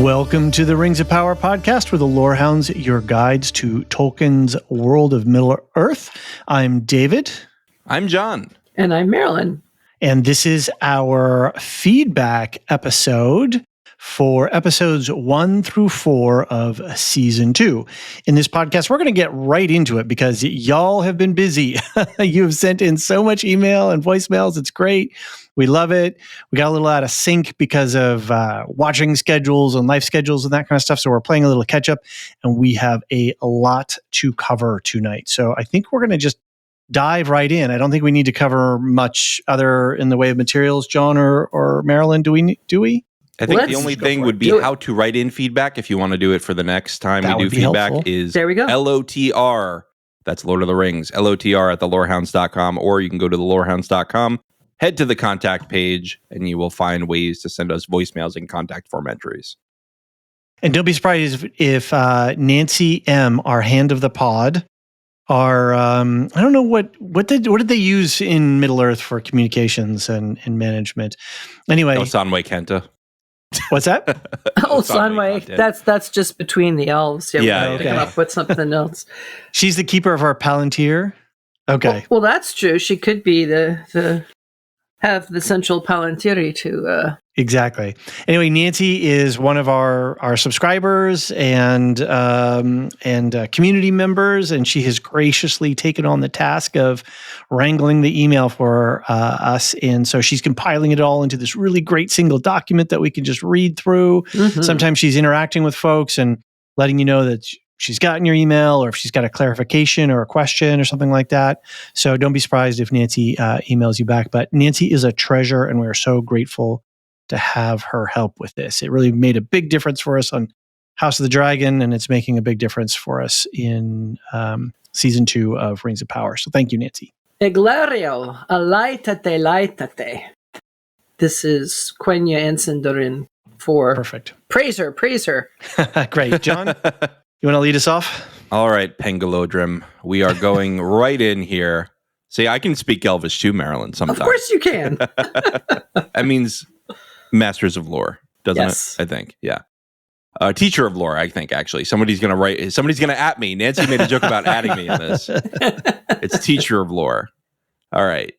Welcome to the Rings of Power podcast with the Lorehounds, your guides to Tolkien's world of Middle-earth. I'm David. I'm John. And I'm Marilyn. And this is our feedback episode for episodes 1 through 4 of season 2. In this podcast, we're going to get right into it because y'all have been busy. You've sent in so much email and voicemails. It's great. We love it. We got a little out of sync because of watching schedules and life schedules and that kind of stuff. So we're playing a little catch up, and we have a lot to cover tonight. So I think we're going to just dive right in. I don't think we need to cover much other in the way of materials, John or Marilyn. Do we? I think the only thing would be how to write in feedback if you want to do it for the next time we do feedback helpful. Is there we go. LOTR. That's Lord of the Rings. LOTR at thelorehounds.com, or you can go to thelorehounds.com, head to the contact page, and you will find ways to send us voicemails and contact form entries. And don't be surprised if Nancy M., our hand of the pod, are I don't know what did they use in Middle Earth for communications and management. Anyway, Osanwe Kenta. What's that? Sunway. That's just between the elves. Yeah, okay. Come up with something else. She's the keeper of our Palantir. Okay. Well, that's true. She could be the have the central Palantiri to. Exactly. Anyway, Nancy is one of our subscribers and community members, and she has graciously taken on the task of wrangling the email for us. And so she's compiling it all into this really great single document that we can just read through. Mm-hmm. Sometimes she's interacting with folks and letting you know that she's gotten your email, or if she's got a clarification or a question or something like that. So don't be surprised if Nancy emails you back. But Nancy is a treasure, and we're so grateful to have her help with this. It really made a big difference for us on House of the Dragon, and it's making a big difference for us in season 2 of Rings of Power. So thank you, Nancy. Eglario, alaitate laitate. This is Quenya and Sindarin for Perfect. Praise her. Great. John, you want to lead us off? All right, Pengalodrim. We are going right in here. See, I can speak Elvish too, Marilyn, sometimes. Of course you can. That means Masters of Lore, doesn't it? I think, yeah. Teacher of Lore, I think, actually. Somebody's going to at me. Nancy made a joke about adding me in this. It's Teacher of Lore. All right.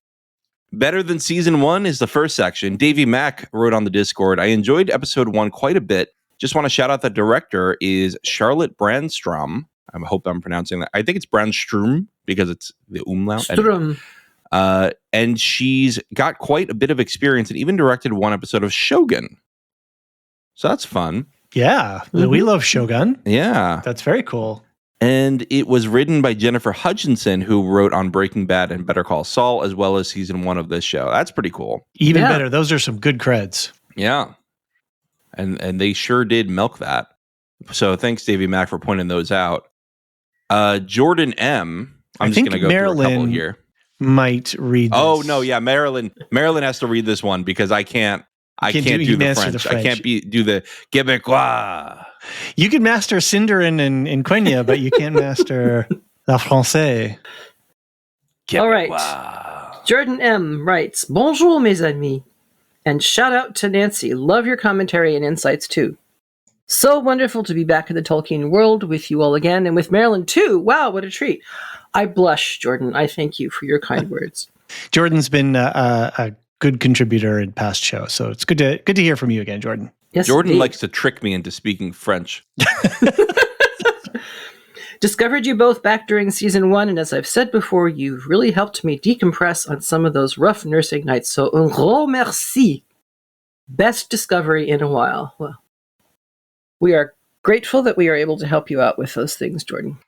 Better than season 1 is the first section. Davey Mack wrote on the Discord, I enjoyed episode 1 quite a bit. Just want to shout out the director is Charlotte Brandstrom. I hope I'm pronouncing that. I think it's Brandstrom because it's the umlaut. Strum. And she's got quite a bit of experience and even directed one episode of Shogun. So that's fun. Yeah, we love Shogun. Yeah. That's very cool. And it was written by Jennifer Hutchinson, who wrote on Breaking Bad and Better Call Saul, as well as season 1 of this show. That's pretty cool. Even better. Those are some good creds. Yeah. And they sure did milk that. So thanks, Davey Mack, for pointing those out. Jordan M. I'm just going to go through a couple here. Might read this. Oh, no, yeah, Marilyn has to read this one because I can't do the French. I can't do the Québécois. You can master Sindarin and Quenya, but you can't master La Français. Québécois. All right. Jordan M. writes, Bonjour, mes amis. And shout out to Nancy. Love your commentary and insights, too. So wonderful to be back in the Tolkien world with you all again, and with Marilyn, too. Wow, what a treat. I blush, Jordan. I thank you for your kind words. Jordan's been a good contributor in past shows, so it's good to hear from you again, Jordan. Yes, Jordan indeed. likes to trick me into speaking French. Discovered you both back during season 1, and as I've said before, you've really helped me decompress on some of those rough nursing nights, so un gros merci. Best discovery in a while. Well, we are grateful that we are able to help you out with those things, Jordan.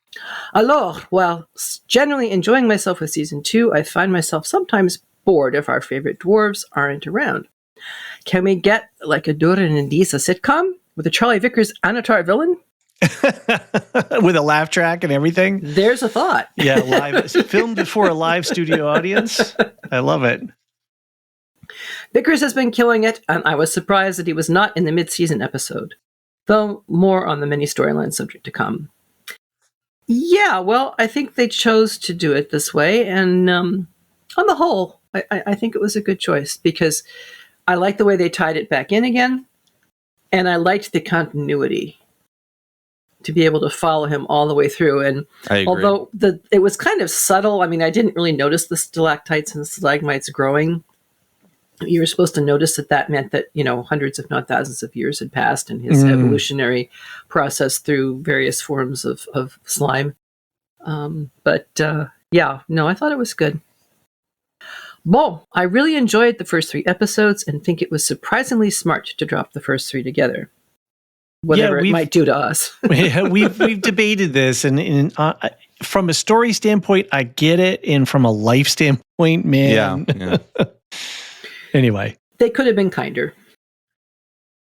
Alors, while generally enjoying myself with season 2, I find myself sometimes bored if our favorite dwarves aren't around. Can we get like a Durin and Disa sitcom with a Charlie Vickers Anatar villain? With a laugh track and everything? There's a thought. Yeah, live. Filmed before a live studio audience. I love it. Vickers has been killing it, and I was surprised that he was not in the mid-season episode. Though more on the mini storyline subject to come. Yeah, well, I think they chose to do it this way, and on the whole, I think it was a good choice, because I like the way they tied it back in again. And I liked the continuity to be able to follow him all the way through. And although it was kind of subtle, I mean, I didn't really notice the stalactites and stalagmites growing. You were supposed to notice that meant that, hundreds, if not thousands of years had passed in his evolutionary process through various forms of slime. I thought it was good. Bon, I really enjoyed the first 3 episodes and think it was surprisingly smart to drop the first 3 together. Whatever it might do to us. we've debated this, and from a story standpoint, I get it, and from a life standpoint, man. Yeah. Anyway. They could have been kinder.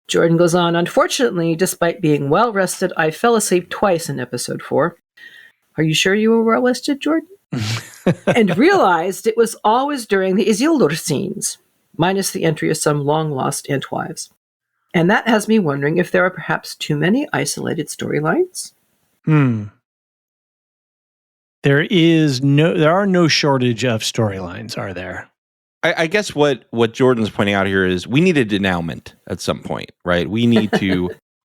Jordan goes on, unfortunately, despite being well rested, I fell asleep twice in episode 4. Are you sure you were well rested, Jordan? And realized it was always during the Isildur scenes, minus the entry of some long-lost Entwives. And that has me wondering if there are perhaps too many isolated storylines. There are no shortage of storylines, are there? I guess what Jordan's pointing out here is we need a denouement at some point, right? We need to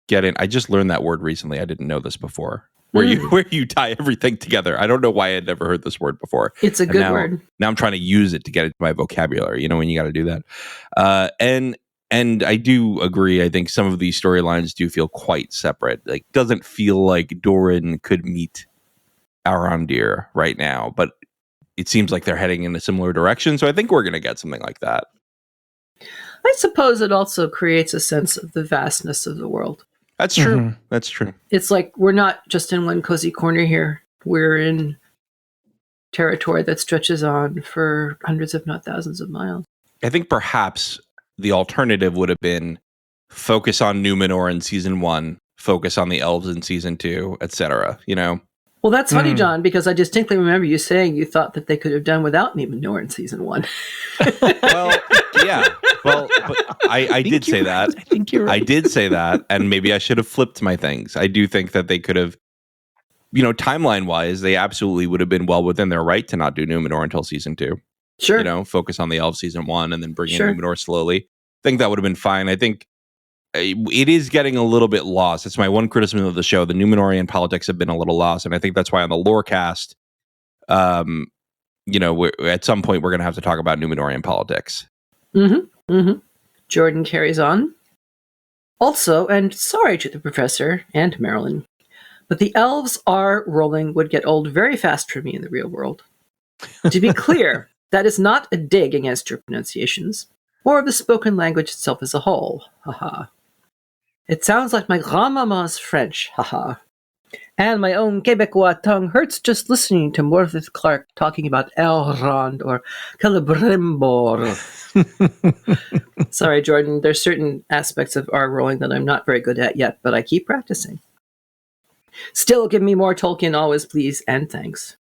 get in. I just learned that word recently. I didn't know this before. Where you tie everything together. I don't know why I'd never heard this word before. It's a good word. Now I'm trying to use it to get into my vocabulary. When you got to do that. And I do agree. I think some of these storylines do feel quite separate. Like, doesn't feel like Doran could meet Arondir right now, but it seems like they're heading in a similar direction. So I think we're going to get something like that. I suppose it also creates a sense of the vastness of the world. That's true. Mm-hmm. That's true. It's like we're not just in one cozy corner here. We're in territory that stretches on for hundreds, if not thousands of miles. I think perhaps the alternative would have been focus on Numenor in season 1, focus on the elves in season 2, etc. Well, that's funny, John, because I distinctly remember you saying you thought that they could have done without Numenor in season 1. Well, yeah. Well, but I did say that. I think you're right. I did say that, and maybe I should have flipped my things. I do think that they could have, timeline-wise, they absolutely would have been well within their right to not do Numenor until season 2. Sure. Focus on the elves season 1 and then bring in Numenor slowly. I think that would have been fine. I think it is getting a little bit lost. It's my one criticism of the show. The Numenorian politics have been a little lost, and I think that's why on the Lorecast, at some point we're going to have to talk about Numenorian politics. Mm-hmm. Mm-hmm. Jordan carries on. Also, and sorry to the professor and Marilyn, but the elves are rolling would get old very fast for me in the real world. To be clear, that is not a dig against your pronunciations, or of the spoken language itself as a whole. Haha. It sounds like my grandmama's French. Haha. And my own Quebecois tongue hurts just listening to Morpeth Clark talking about Elrond or Celebrimbor. Sorry, Jordan. There's certain aspects of our rolling that I'm not very good at yet, but I keep practicing. Still, give me more Tolkien always, please, and thanks.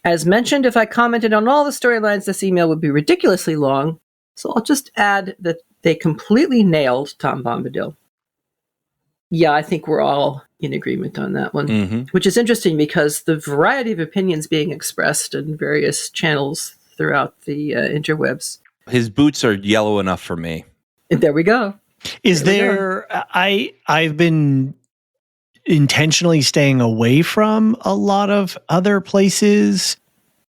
As mentioned, if I commented on all the storylines, this email would be ridiculously long, so I'll just add that they completely nailed Tom Bombadil. Yeah, I think we're all in agreement on that one, which is interesting because the variety of opinions being expressed in various channels throughout the interwebs. His boots are yellow enough for me. And there we go. I've been intentionally staying away from a lot of other places,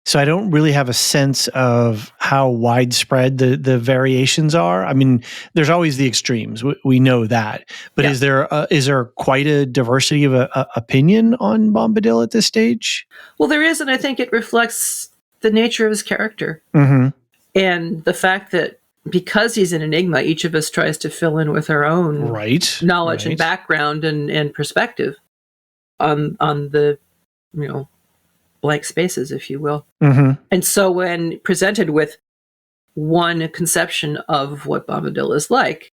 so I don't really have a sense of how widespread the variations are. I mean, there's always the extremes. We know that, but is there quite a diversity of opinion on Bombadil at this stage? Well, there is, and I think it reflects the nature of his character and the fact that because he's an enigma, each of us tries to fill in with our own knowledge and background and perspective on the blank spaces, if you will. And so when presented with one conception of what Bombadil is like,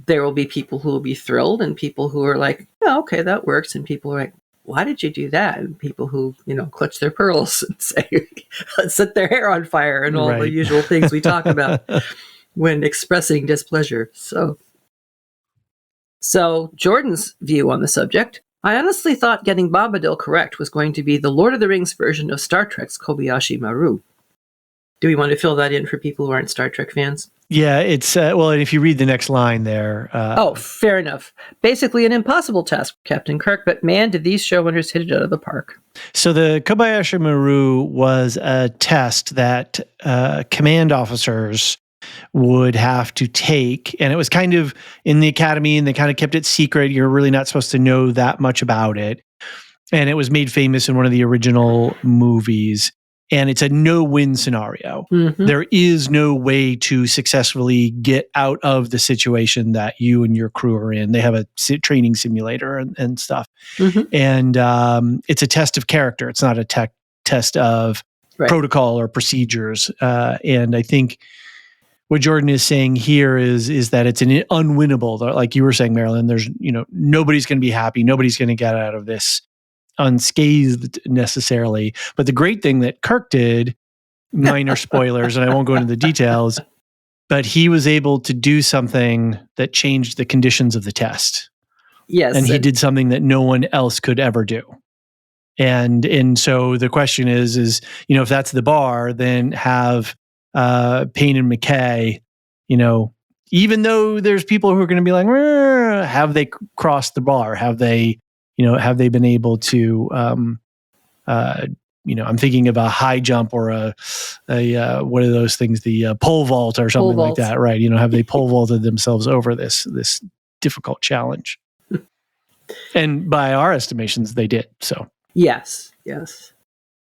there will be people who will be thrilled and people who are like, oh, okay, that works. And people are like, why did you do that? And people who, clutch their pearls and say, let's set their hair on fire and all the usual things we talk about when expressing displeasure. So Jordan's view on the subject, I honestly thought getting Bombadil correct was going to be the Lord of the Rings version of Star Trek's Kobayashi Maru. Do we want to fill that in for people who aren't Star Trek fans? Yeah, it's well, and if you read the next line there, fair enough. Basically, an impossible task, Captain Kirk. But man, did these showrunners hit it out of the park. So the Kobayashi Maru was a test that command officers would have to take, and it was kind of in the academy, and they kind of kept it secret. You're really not supposed to know that much about it, and it was made famous in one of the original movies. And it's a no-win scenario. Mm-hmm. There is no way to successfully get out of the situation that you and your crew are in. They have a training simulator and stuff. Mm-hmm. And it's a test of character. It's not a test of protocol or procedures. And I think what Jordan is saying here is that it's an unwinnable, like you were saying, Marilyn, there's, nobody's going to be happy. Nobody's going to get out of this unscathed necessarily. But the great thing that Kirk did, minor spoilers, and I won't go into the details, but he was able to do something that changed the conditions of the test. Yes. And he did something that no one else could ever do. And so the question is, if that's the bar, then have Payne and McKay, even though there's people who are going to be like, have they crossed the bar? Have they been able to, I'm thinking of a high jump or a what are those things, the pole vault or something like that, right? Have they pole vaulted themselves over this difficult challenge? And by our estimations, they did. So yes.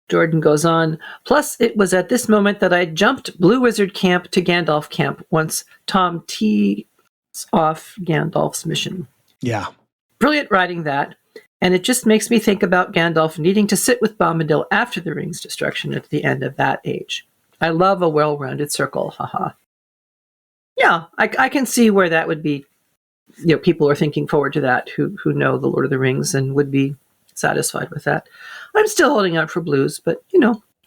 Jordan goes on. Plus, it was at this moment that I jumped Blue Wizard Camp to Gandalf Camp once Tom tees off Gandalf's mission. Yeah. Brilliant writing that. And it just makes me think about Gandalf needing to sit with Bombadil after the ring's destruction at the end of that age. I love a well-rounded circle, haha. Yeah, I can see where that would be. People are thinking forward to that who know the Lord of the Rings and would be satisfied with that. I'm still holding out for Blues, but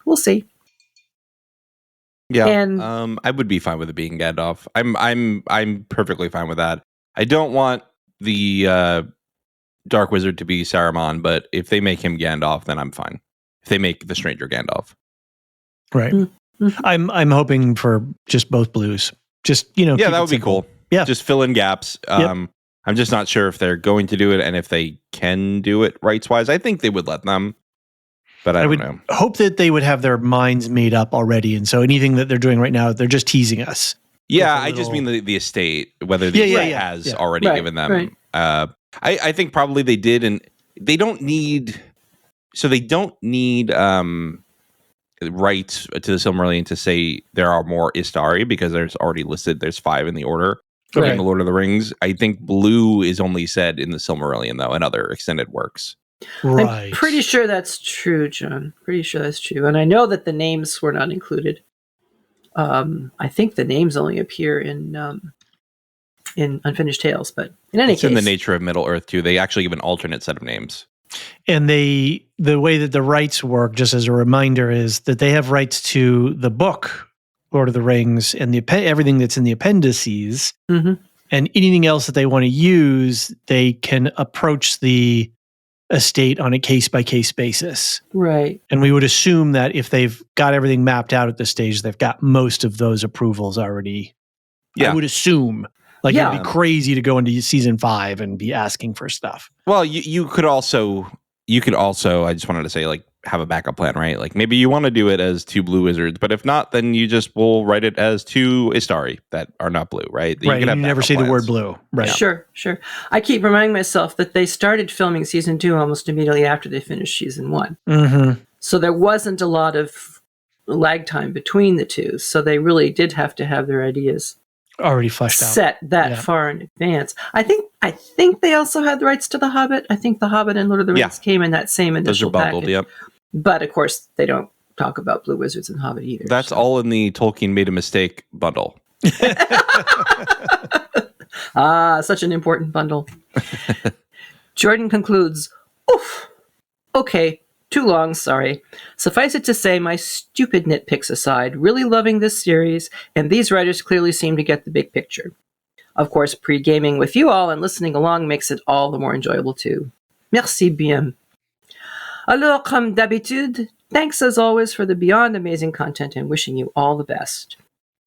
we'll see. Yeah, and I would be fine with it being Gandalf. I'm perfectly fine with that. I don't want the Dark Wizard to be Saruman, but if they make him Gandalf, then I'm fine. If they make the Stranger Gandalf, right? Mm-hmm. I'm hoping for just both Blues. Just that would be cool. Yeah, just fill in gaps. Yep. I'm just not sure if they're going to do it, and if they can do it rights wise. I think they would let them, but I don't know. Hope that they would have their minds made up already, and so anything that they're doing right now, they're just teasing us. Yeah, I just mean the estate, whether the estate has already given them. Right. I think probably they did, and they don't need. So they don't need rights to the Silmarillion to say there are more Istari, because there's already listed. There's 5 in the order. In the Lord of the Rings. I think blue is only said in the Silmarillion, though, and other extended works. Right. I'm pretty sure that's true, John. Pretty sure that's true. And I know that the names were not included. I think the names only appear in Unfinished Tales, but in any case. It's in the nature of Middle-earth, too. They actually give an alternate set of names. And the way that the rights work, just as a reminder, is that they have rights to the book Lord of the Rings and everything that's in the appendices, mm-hmm. and anything else that they want to use, they can approach the estate on a case-by-case basis. Right. And we would assume that if they've got everything mapped out at this stage, they've got most of those approvals already. Yeah. I would assume. Like, it'd be crazy to go into season 5 and be asking for stuff. Well, you could also, I just wanted to say, like, have a backup plan, right? Like, maybe you want to do it as 2 blue wizards, but if not, then you just will write it as 2 Istari that are not blue, right? Right, you never say the word blue. Right. Sure. I keep reminding myself that they started filming season 2 almost immediately after they finished season 1. Mm-hmm. So there wasn't a lot of lag time between the two. So they really did have to have their ideas already fleshed out, set that far in advance. I think they also had the rights to The Hobbit. I think The Hobbit and Lord of the Rings came in that same initial package. Those are bundled, yep. But of course, they don't talk about Blue Wizards and Hobbit either. That's all in the Tolkien Made a Mistake bundle. Such an important bundle. Jordan concludes, oof, okay, too long, sorry. Suffice it to say, my stupid nitpicks aside, really loving this series, and these writers clearly seem to get the big picture. Of course, pre-gaming with you all and listening along makes it all the more enjoyable too. Merci bien. Alors, comme d'habitude, thanks as always for the beyond amazing content and wishing you all the best.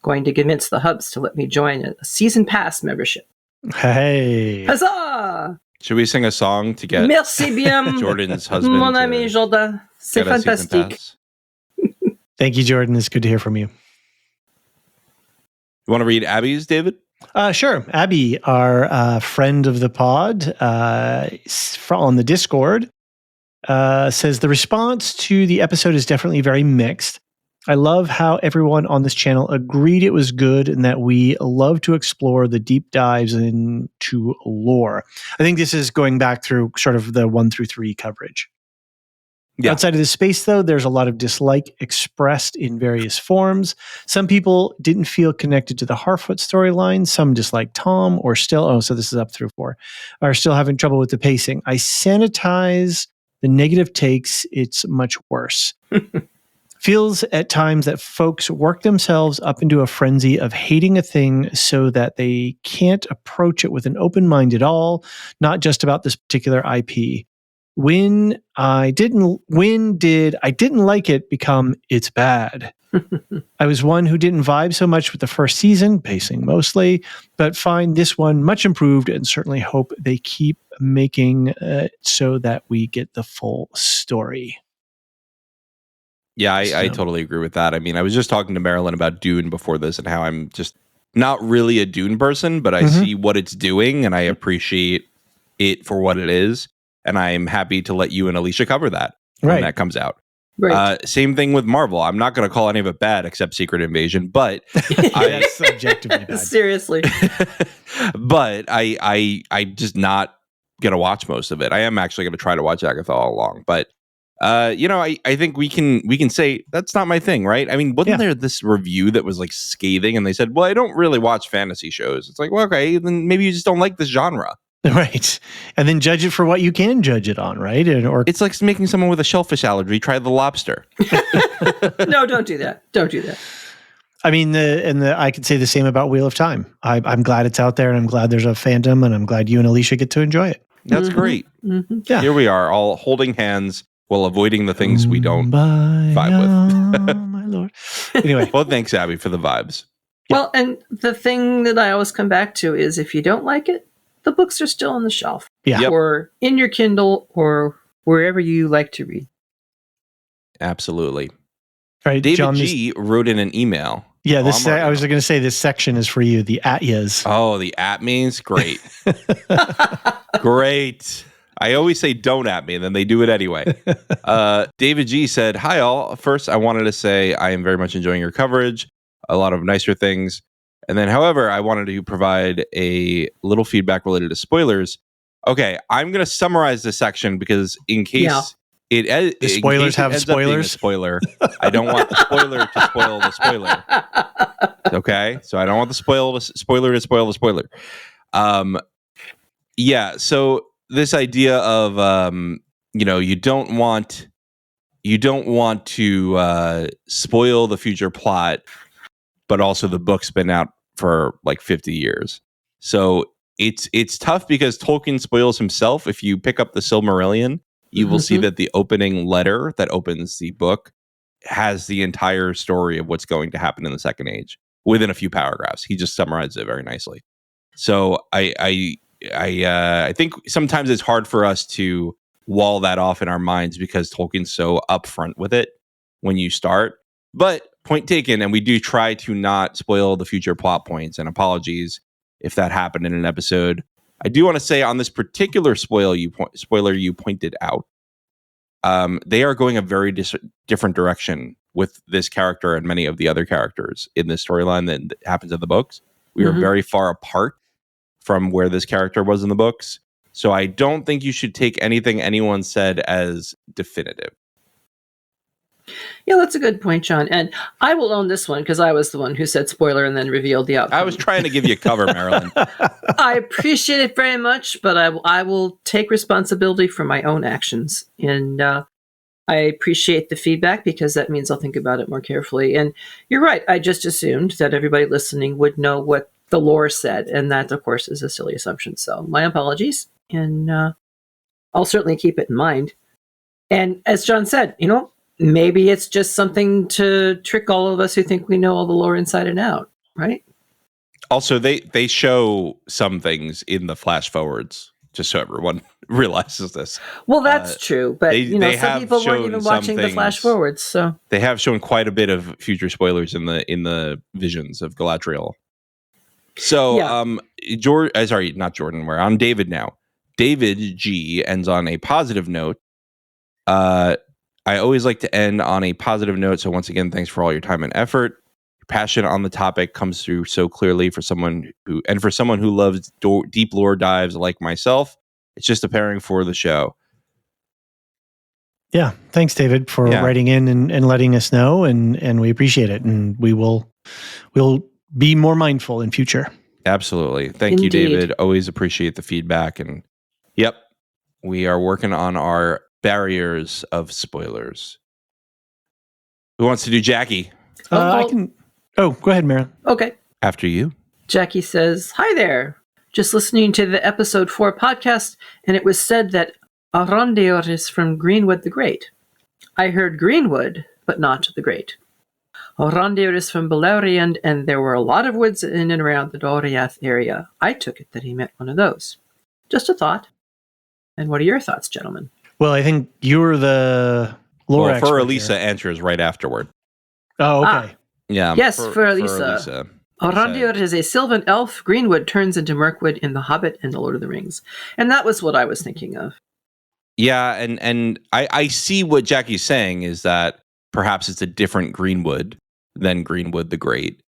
going to convince the hubs to let me join a season pass membership. Hey. Huzzah! Should we sing a song to get Merci bien, Jordan's husband? Mon ami Jordan. C'est get a season fantastique. pass? Thank you, Jordan. It's good to hear from you. You want to read Abby's, David? Sure. Abby, our friend of the pod on the Discord, says the response to the episode is definitely very mixed. I love how everyone on this channel agreed it was good and that we love to explore the deep dives into lore. I think this is going back through sort of the 1 through 3 coverage. Yeah. Outside of this space, though, there's a lot of dislike expressed in various forms. Some people didn't feel connected to the Harfoot storyline. Some disliked Tom or still, so this is up through 4, are still having trouble with the pacing. I sanitize the negative takes. It's much worse. Feels at times that folks work themselves up into a frenzy of hating a thing so that they can't approach it with an open mind at all, not just about this particular IP. When did I didn't like it become it's bad? I was one who didn't vibe so much with the first season, pacing mostly, but find this one much improved and certainly hope they keep making so that we get the full story. Yeah, I totally agree with that. I mean, I was just talking to Marilyn about Dune before this and how I'm just not really a Dune person, but I see what it's doing and I appreciate it for what it is. And I'm happy to let you and Alicia cover that when that comes out. Right. Same thing with Marvel. I'm not going to call any of it bad except Secret Invasion, but that's subjectively bad. Seriously. But I just not going to watch most of it. I am actually going to try to watch Agatha all along, but I think we can say that's not my thing, right? I mean, wasn't there this review that was like scathing and they said, well, I don't really watch fantasy shows. It's like, well, okay, then maybe you just don't like this genre. Right. And then judge it for what you can judge it on, right? Or it's like making someone with a shellfish allergy try the lobster. No, don't do that. Don't do that. I mean, I could say the same about Wheel of Time. I'm glad it's out there and I'm glad there's a fandom and I'm glad you and Alicia get to enjoy it. That's great. Mm-hmm. Yeah. Here we are all holding hands while avoiding the things we don't vibe with. My Lord. Anyway. Well, thanks, Abby, for the vibes. Well, and the thing that I always come back to is if you don't like it, the books are still on the shelf. Yeah. Yep. Or in your Kindle or wherever you like to read. Absolutely. All right, David John, G wrote in an email. Yeah, I was going to say this section is for you, the at-yas. Oh, the at means? Great. Great. I always say don't at me, and then they do it anyway. David G said, hi all. First, I wanted to say I am very much enjoying your coverage. A lot of nicer things. And then, however, I wanted to provide a little feedback related to spoilers. Okay, I'm going to summarize this section because in case the spoilers have spoilers. Spoiler. I don't want the spoiler to spoil the spoiler. Okay, so I don't want the spoiler to spoil the spoiler. Yeah. So this idea of you don't want to spoil the future plot, but also the book's been out for like 50 years. So it's tough because Tolkien spoils himself. If you pick up the Silmarillion, you will see that the opening letter that opens the book has the entire story of what's going to happen in the Second Age within a few paragraphs. He just summarizes it very nicely. So I think sometimes it's hard for us to wall that off in our minds because Tolkien's so upfront with it when you start. But point taken, and we do try to not spoil the future plot points, and apologies if that happened in an episode. I do want to say on this particular spoiler you pointed out, they are going a very different direction with this character and many of the other characters in this storyline than happens in the books. We are very far apart from where this character was in the books. So I don't think you should take anything anyone said as definitive. Yeah, that's a good point, John. And I will own this one because I was the one who said spoiler and then revealed the outcome. I was trying to give you a cover, Marilyn. I appreciate it very much, but I will take responsibility for my own actions. And I appreciate the feedback because that means I'll think about it more carefully. And you're right. I just assumed that everybody listening would know what the lore said. And that, of course, is a silly assumption. So my apologies. And I'll certainly keep it in mind. And as John said, maybe it's just something to trick all of us who think we know all the lore inside and out. right? Also, they show some things in the flash forwards, just so everyone realizes this. Well, that's true, but some people weren't even watching the flash forwards, so they have shown quite a bit of future spoilers in the visions of Galadriel. So, not Jordan. We're on David now. David G ends on a positive note. I always like to end on a positive note. So once again, thanks for all your time and effort. Your passion on the topic comes through so clearly for someone who loves deep lore dives like myself. It's just a pairing for the show. Yeah. Thanks, David, for writing in and letting us know. And we appreciate it. And we'll be more mindful in future. Absolutely. Thank you, David. Always appreciate the feedback. And yep, we are working on our barriers of spoilers. Who wants to do Jackie? I can. Oh, go ahead, Marilyn. Okay. After you. Jackie says, "Hi there. Just listening to the episode 4 podcast, and it was said that Elrond is from Greenwood the Great. I heard Greenwood, but not the Great. Elrond is from Beleriand, and there were a lot of woods in and around the Doriath area. I took it that he meant one of those. Just a thought. And what are your thoughts, gentlemen?" Well, I think you're the lore expert. For Elisa answers right afterward. Oh, okay. Yeah. Yes, for Elisa. Elrond is a Sylvan elf. Greenwood turns into Mirkwood in The Hobbit and The Lord of the Rings. And that was what I was thinking of. Yeah, and I see what Jackie's saying is that perhaps it's a different Greenwood than Greenwood the Great.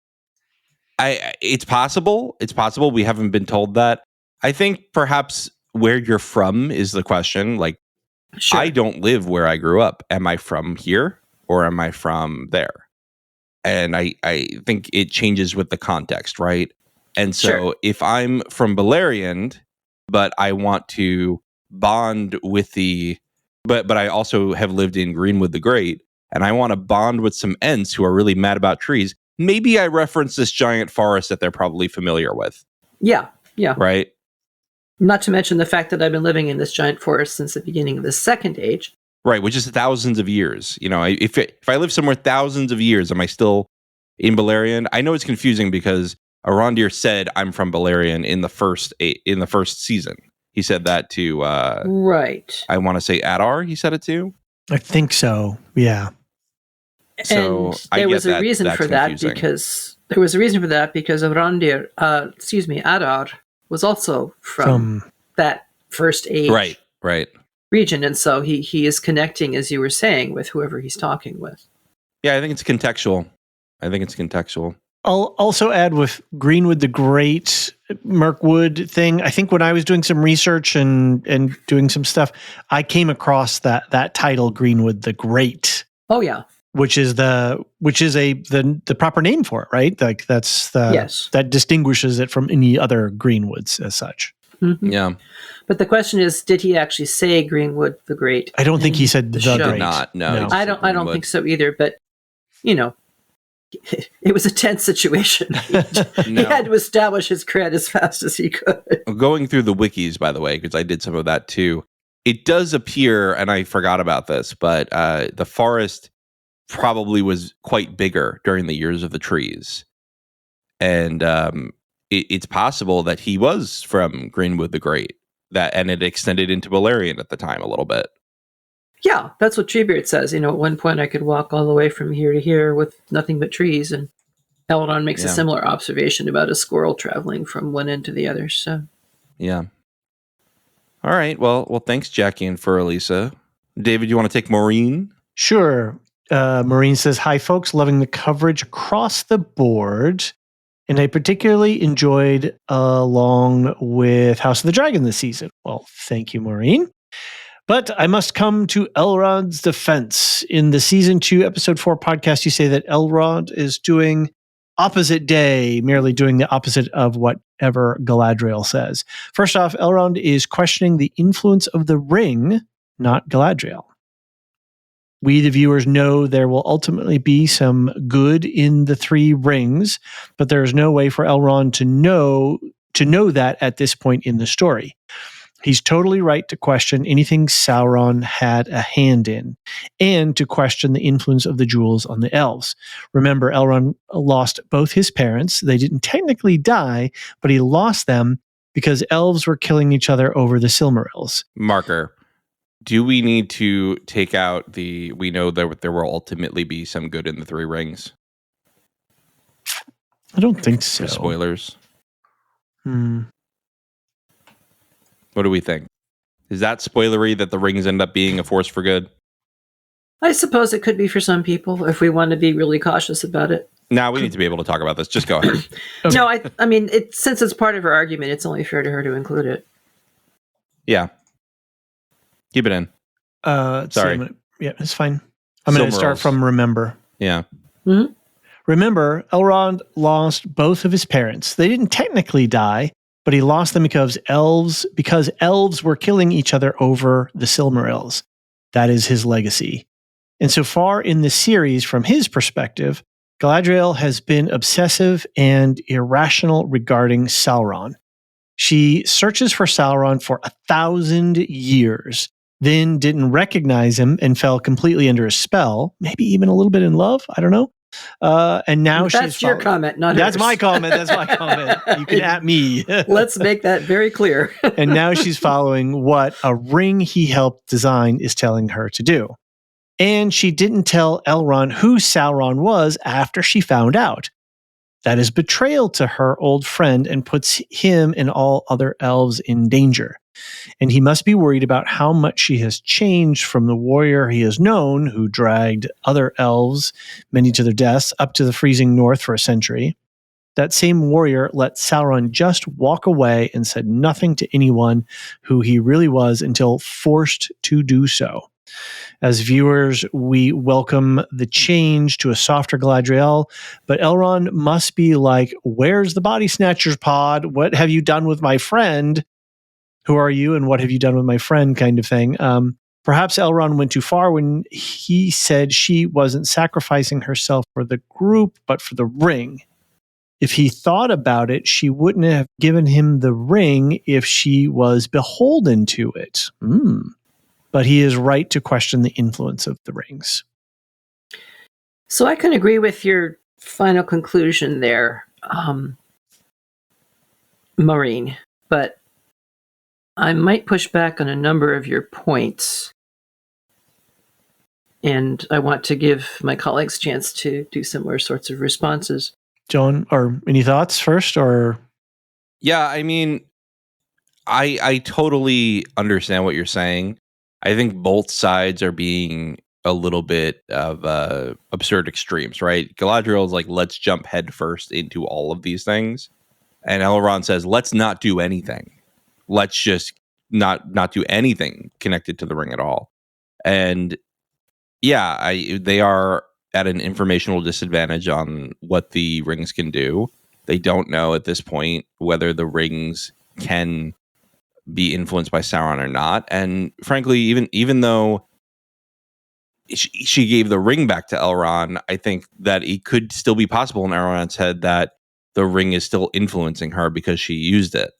It's possible. It's possible. We haven't been told that. I think perhaps where you're from is the question. Like, sure. I don't live where I grew up. Am I from here or am I from there? And I think it changes with the context, right? And so if I'm from Beleriand, but I want to bond with but I also have lived in Greenwood the Great, and I want to bond with some Ents who are really mad about trees, maybe I reference this giant forest that they're probably familiar with. Yeah. Right? Not to mention the fact that I've been living in this giant forest since the beginning of the Second Age. Right, which is thousands of years. If I live somewhere thousands of years, am I still in Beleriand? I know it's confusing because Arondir said I'm from Beleriand in the first season. He said that to right. I want to say Adar. He said it to. I think so. Yeah. So and there was a reason for that because Arondir, Adar was also from that first age. Right. Region, and so he is connecting, as you were saying, with whoever he's talking with. Yeah, I think it's contextual. I'll also add with Greenwood the Great, Mirkwood thing. I think when I was doing some research and doing some stuff, I came across that title, Greenwood the Great. Oh yeah, which is the proper name for it, right? Like that's that distinguishes it from any other Greenwoods as such. Mm-hmm. Yeah. But the question is, did he actually say Greenwood the Great? I don't think he said the Great. No. I don't think so either, but it was a tense situation. He had to establish his cred as fast as he could. Going through the wikis, by the way, because I did some of that too, it does appear, and I forgot about this, but the forest probably was quite bigger during the years of the trees. And it's possible that he was from Greenwood the Great, and it extended into Beleriand at the time a little bit. Yeah, that's what Treebeard says. At one point I could walk all the way from here to here with nothing but trees, and Elrond makes a similar observation about a squirrel traveling from one end to the other. So, yeah. All right. Well, thanks, Jackie, and for Elisa. David, you want to take Maureen? Sure. Maureen says, "Hi, folks. Loving the coverage across the board. And I particularly enjoyed along with House of the Dragon this season." Well, thank you, Maureen. But I must come to Elrond's defense. In the Season 2, Episode 4 podcast, you say that Elrond is doing opposite day, merely doing the opposite of whatever Galadriel says. First off, Elrond is questioning the influence of the ring, not Galadriel. We, the viewers, know there will ultimately be some good in the 3 rings, but there is no way for Elrond to know that at this point in the story. He's totally right to question anything Sauron had a hand in, and to question the influence of the jewels on the elves. Remember, Elrond lost both his parents. They didn't technically die, but he lost them because elves were killing each other over the Silmarils. Marker. Do we need to take out we know that there will ultimately be some good in the Three Rings? I don't think so. For spoilers. Hmm. What do we think? Is that spoilery that the rings end up being a force for good? I suppose it could be for some people if we want to be really cautious about it. Now we need to be able to talk about this. Just go ahead. Okay. No, I mean, since it's part of her argument, it's only fair to her to include it. Yeah. Keep it in. Sorry. Yeah, it's fine. I'm going to start from remember. Yeah. Mm-hmm. Remember, Elrond lost both of his parents. They didn't technically die, but he lost them because elves were killing each other over the Silmarils. That is his legacy. And so far in the series, from his perspective, Galadriel has been obsessive and irrational regarding Sauron. She searches for Sauron for 1,000 years, then didn't recognize him and fell completely under a spell, maybe even a little bit in love. I don't know. And now that's your comment, not That's hers. my comment. That's my comment. You can at me. Let's make that very clear. And now she's following what a ring he helped design is telling her to do. And she didn't tell Elrond who Sauron was after she found out. That is betrayal to her old friend and puts him and all other elves in danger. And he must be worried about how much she has changed from the warrior he has known, who dragged other elves, many to their deaths, up to the freezing north for a century. That same warrior let Sauron just walk away and said nothing to anyone who he really was until forced to do so. As viewers, we welcome the change to a softer Galadriel, but Elrond must be like, where's the body snatchers pod? What have you done with my friend? Who are you and what have you done with my friend kind of thing. Perhaps Elrond went too far when he said she wasn't sacrificing herself for the group, but for the ring. If he thought about it, she wouldn't have given him the ring if she was beholden to it. But he is right to question the influence of the rings. So I can agree with your final conclusion there, Maureen, but I might push back on a number of your points. And I want to give my colleagues a chance to do similar sorts of responses. John, or any thoughts first? Or yeah, I mean, I totally understand what you're saying. I think both sides are being a little bit of absurd extremes, right? Galadriel is like, let's jump headfirst into all of these things. And Elrond says, let's not do anything. Let's just not do anything connected to the ring at all. And yeah, they are at an informational disadvantage on what the rings can do. They don't know at this point whether the rings can be influenced by Sauron or not. And frankly, even though she gave the ring back to Elrond, I think that it could still be possible in Elrond's head that the ring is still influencing her because she used it.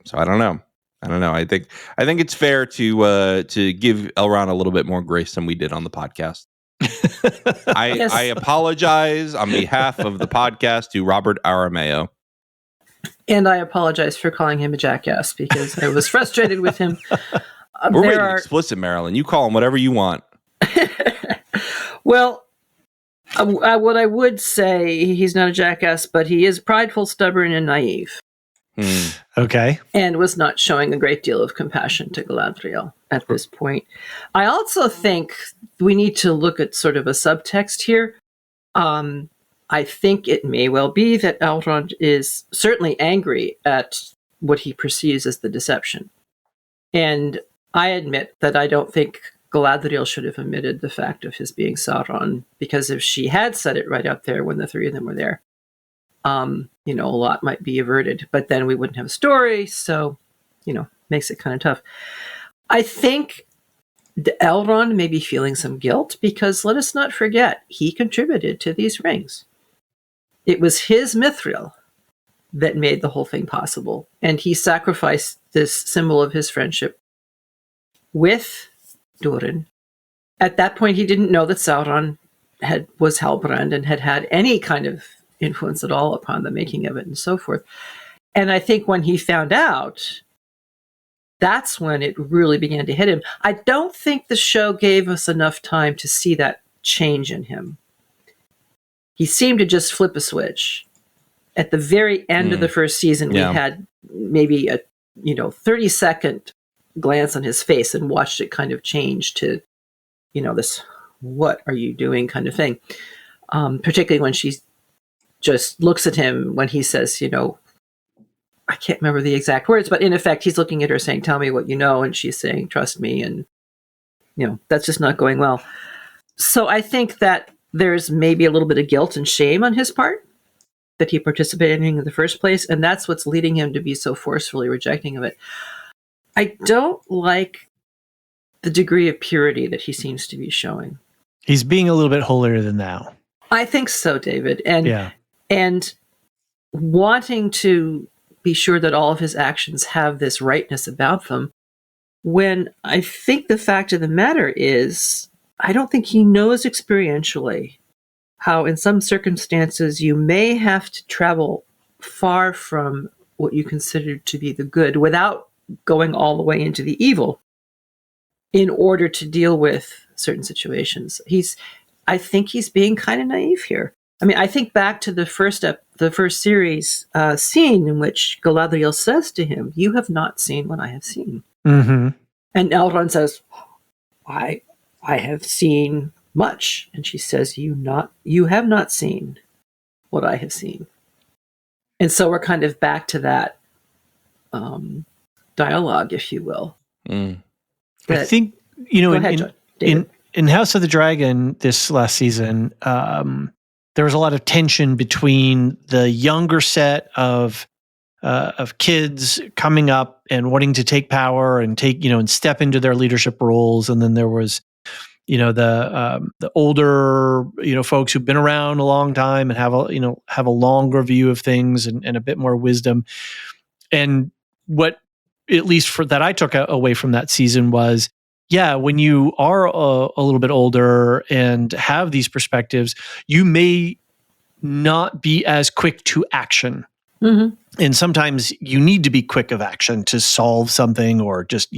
So I don't know. I think it's fair to give Elrond a little bit more grace than we did on the podcast. Yes. I apologize on behalf of the podcast to Robert Aramayo. And I apologize for calling him a jackass because I was frustrated with him. We're rated explicit, Marilyn. You call him whatever you want. Well, what I would say, he's not a jackass, but he is prideful, stubborn, and naive. Okay. And was not showing a great deal of compassion to Galadriel at this point. I also think we need to look at sort of a subtext here. I think it may well be that Elrond is certainly angry at what he perceives as the deception. And I admit that I don't think Galadriel should have omitted the fact of his being Sauron, because if she had said it right out there when the three of them were there, a lot might be averted, but then we wouldn't have a story. So, makes it kind of tough. I think Elrond may be feeling some guilt because let us not forget, he contributed to these rings. It was his mithril that made the whole thing possible. And he sacrificed this symbol of his friendship with Durin. At that point, he didn't know that Sauron was Halbrand and had any kind of influence at all upon the making of it and so forth. And I think when he found out, that's when it really began to hit him. I don't think the show gave us enough time to see that change in him. He seemed to just flip a switch. At the very end of the first season, we had maybe a 30-second glance on his face and watched it kind of change to, this "what are you doing" kind of thing. Particularly when she just looks at him when he says, I can't remember the exact words, but in effect, he's looking at her saying, "Tell me what you know," and she's saying, "Trust me," and that's just not going well. So I think that there's maybe a little bit of guilt and shame on his part that he participated in the first place, and that's what's leading him to be so forcefully rejecting of it. I don't like the degree of purity that he seems to be showing. He's being a little bit holier than thou. I think so, David. And wanting to be sure that all of his actions have this rightness about them, when I think the fact of the matter is, I don't think he knows experientially how in some circumstances you may have to travel far from what you consider to be the good without going all the way into the evil in order to deal with certain situations. I think he's being kind of naive here. I mean, I think back to the first series scene in which Galadriel says to him, "You have not seen what I have seen." Mm-hmm. And Elrond says, I have seen much. And she says, you have not seen what I have seen. And so we're kind of back to that dialogue, if you will. Mm. I think, in House of the Dragon this last season, there was a lot of tension between the younger set of kids coming up and wanting to take power and and step into their leadership roles, and then there was the older folks who've been around a long time and have a longer view of things and a bit more wisdom. And what, at least for that I took away from that season was, when you are a little bit older and have these perspectives, you may not be as quick to action. Mm-hmm. And sometimes you need to be quick of action to solve something or just